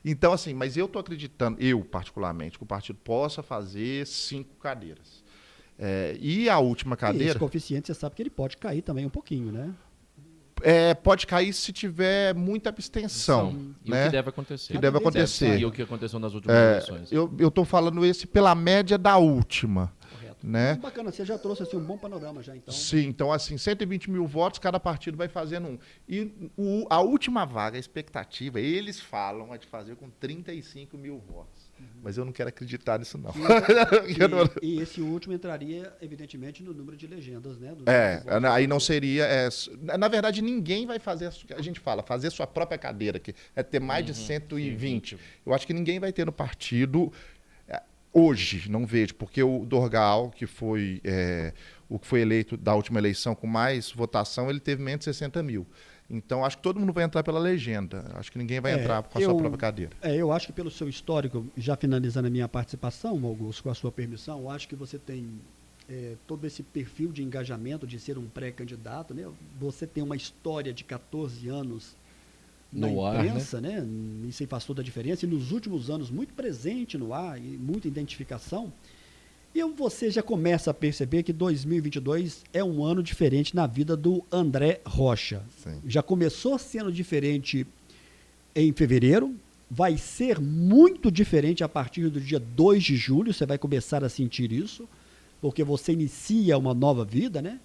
Então, assim, mas eu estou acreditando, eu particularmente, que o partido possa fazer 5 cadeiras. E a última cadeira... E esse coeficiente, você sabe que ele pode cair também um pouquinho, né? Pode cair se tiver muita abstenção. E né? o que deve acontecer. Que deve acontecer. E o que aconteceu nas últimas eleições. Eu estou falando esse pela média da última. Né? Bacana, você já trouxe assim, um bom panorama já, então. Sim, então assim, 120 mil votos, cada partido vai fazendo um. E a última vaga, a expectativa, eles falam é de fazer com 35 mil votos. Mas eu não quero acreditar nisso, não. E esse último entraria, evidentemente, no número de legendas, né? Aí não seria... na verdade, ninguém vai fazer, a gente fala, fazer sua própria cadeira, que é ter mais de 120. Eu acho que ninguém vai ter no partido... Hoje, não vejo, porque o Dorgal, que foi o que foi eleito da última eleição com mais votação, ele teve menos de 60 mil. Então, acho que todo mundo vai entrar pela legenda. Acho que ninguém vai entrar com a sua própria cadeira. Eu acho que pelo seu histórico, já finalizando a minha participação, Augusto, com a sua permissão, eu acho que você tem todo esse perfil de engajamento, de ser um pré-candidato, né? Você tem uma história de 14 anos na imprensa, né? Isso aí faz toda a diferença. E nos últimos anos, muito presente no ar, e muita identificação. E você já começa a perceber que 2022 é um ano diferente na vida do André Rocha. Sim. Já começou sendo diferente em fevereiro, vai ser muito diferente a partir do dia 2 de julho, você vai começar a sentir isso, porque você inicia uma nova vida, né?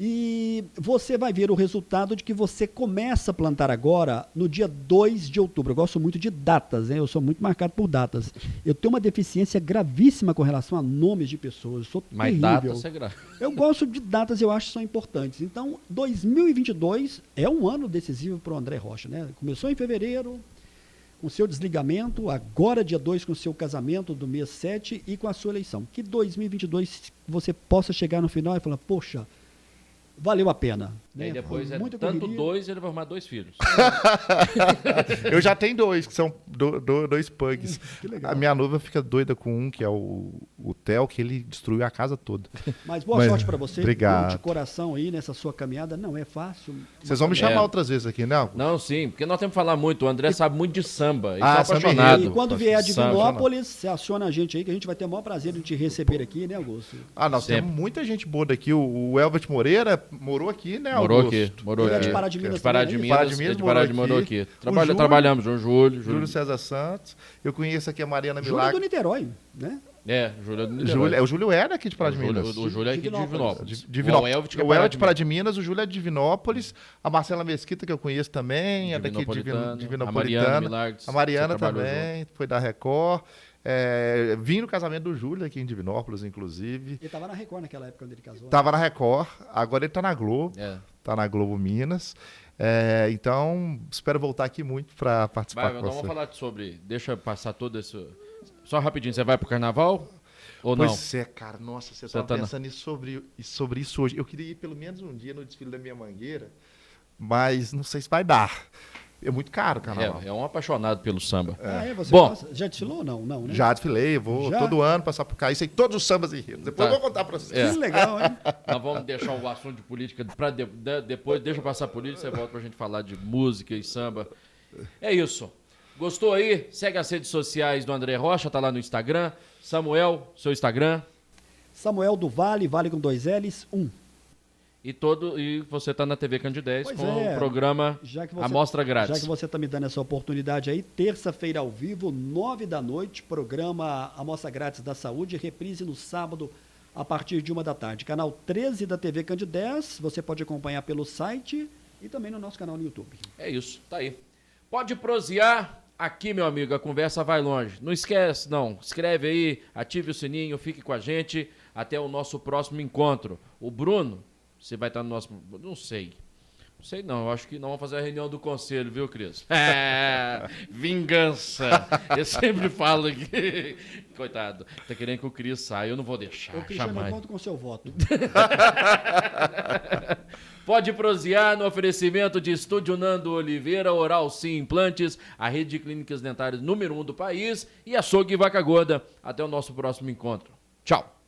E você vai ver o resultado de que você começa a plantar agora no dia 2 de outubro. Eu gosto muito de datas, né? Eu sou muito marcado por datas. Eu tenho uma deficiência gravíssima com relação a nomes de pessoas. Eu sou terrível. Datas é grave. Eu gosto de datas, eu acho que são importantes. Então, 2022 é um ano decisivo para o André Rocha, né? Começou em fevereiro, com o seu desligamento, agora dia 2 com o seu casamento do mês 7 e com a sua eleição. Que 2022 você possa chegar no final e falar, poxa, valeu a pena. E aí depois muita tanto correria. 2, ele vai arrumar 2 filhos. Eu já tenho 2, que são 2 pugs. Que legal. A minha noiva fica doida com um, que é o Theo, que ele destruiu a casa toda. Mas boa sorte para você. Obrigado. De coração aí nessa sua caminhada. Não é fácil. Vocês vão me chamar outras vezes aqui, não? Não, sim, porque nós temos que falar muito. O André sabe muito de samba. Ele Ah, está apaixonado. E quando vier a Samba. Divinópolis, você aciona a gente aí, que a gente vai ter o maior prazer em te receber aqui, né, Augusto? Nós Sempre. temos muita gente boa daqui. O Elbert Moreira morou aqui, né, Morou Augusto? aqui, morou Ele é aqui. de Pará de Minas De Pará de também, Minas, Pará de Minas, de Pará de morou morou aqui. aqui. O Júlio- Trabalhamos, João Júlio. Júlio César Santos. Eu conheço aqui a Mariana Júlio do Milagre. Niterói, né? Júlio do Niterói. O Júlio é daqui de Pará de O Júlio- Minas. O Júlio é aqui de Divinópolis. Divinópolis. O Elvit que é Elbert de Pará Pará de Minas, o Júlio é de Divinópolis, a Marcela Mesquita, que eu conheço também, é daqui de Divinopolitano, Divinopolitana. a Mariana Milagres, A Mariana você trabalhou também, foi da Record. Vim no casamento do Júlio, aqui em Divinópolis, inclusive. Ele estava na Record naquela época quando ele casou. Tava na Record, agora ele está na Globo. É. Tá na Globo Minas. Então, espero voltar aqui muito para participar com Então você. vamos falar sobre... Deixa eu passar todo esse... Só rapidinho, você vai pro carnaval ou não? Pois é, cara. Nossa, você estava pensando sobre isso hoje. Eu queria ir pelo menos um dia no desfile da minha Mangueira, mas não sei se vai dar. É muito caro o carnaval. É um apaixonado pelo samba. Você Bom, gosta? Já desfilou ou não? Não, né? Já desfilei, vou todo ano passar por cá. Isso aí, todos os sambas enredos. Depois eu vou contar para vocês. Que legal, hein? Nós vamos deixar o assunto de política para depois. Deixa eu passar a política, você volta pra gente falar de música e samba. É isso. Gostou aí? Segue as redes sociais do André Rocha, tá lá no Instagram. Samuel, seu Instagram. Samuel do Vale com 2 L's, 1. E você tá na TV Candidez Pois com é. o programa Amostra Grátis. Já que você está me dando essa oportunidade aí, terça-feira ao vivo, 9 da noite, programa Amostra Grátis da Saúde, reprise no sábado a partir de 1 da tarde. Canal 13 da TV Candidez, você pode acompanhar pelo site e também no nosso canal no YouTube. É isso, tá aí. Pode prosear. Aqui, meu amigo, a conversa vai longe. Não esquece, não. Escreve aí, ative o sininho, fique com a gente. Até o nosso próximo encontro. O Bruno, você vai estar no nosso... Não sei. Não sei não, eu acho que não vamos fazer a reunião do conselho, viu, Cris? Vingança. Eu sempre falo aqui. Coitado, tá querendo que o Cris saia, eu não vou deixar. Eu, Cristiano, jamais. eu conto com o seu voto. Pode prosear no oferecimento de Estúdio Nando Oliveira, Oral Sim Implantes, a rede de clínicas dentárias número 1 do país e Açougue Vaca Gorda. Até o nosso próximo encontro. Tchau.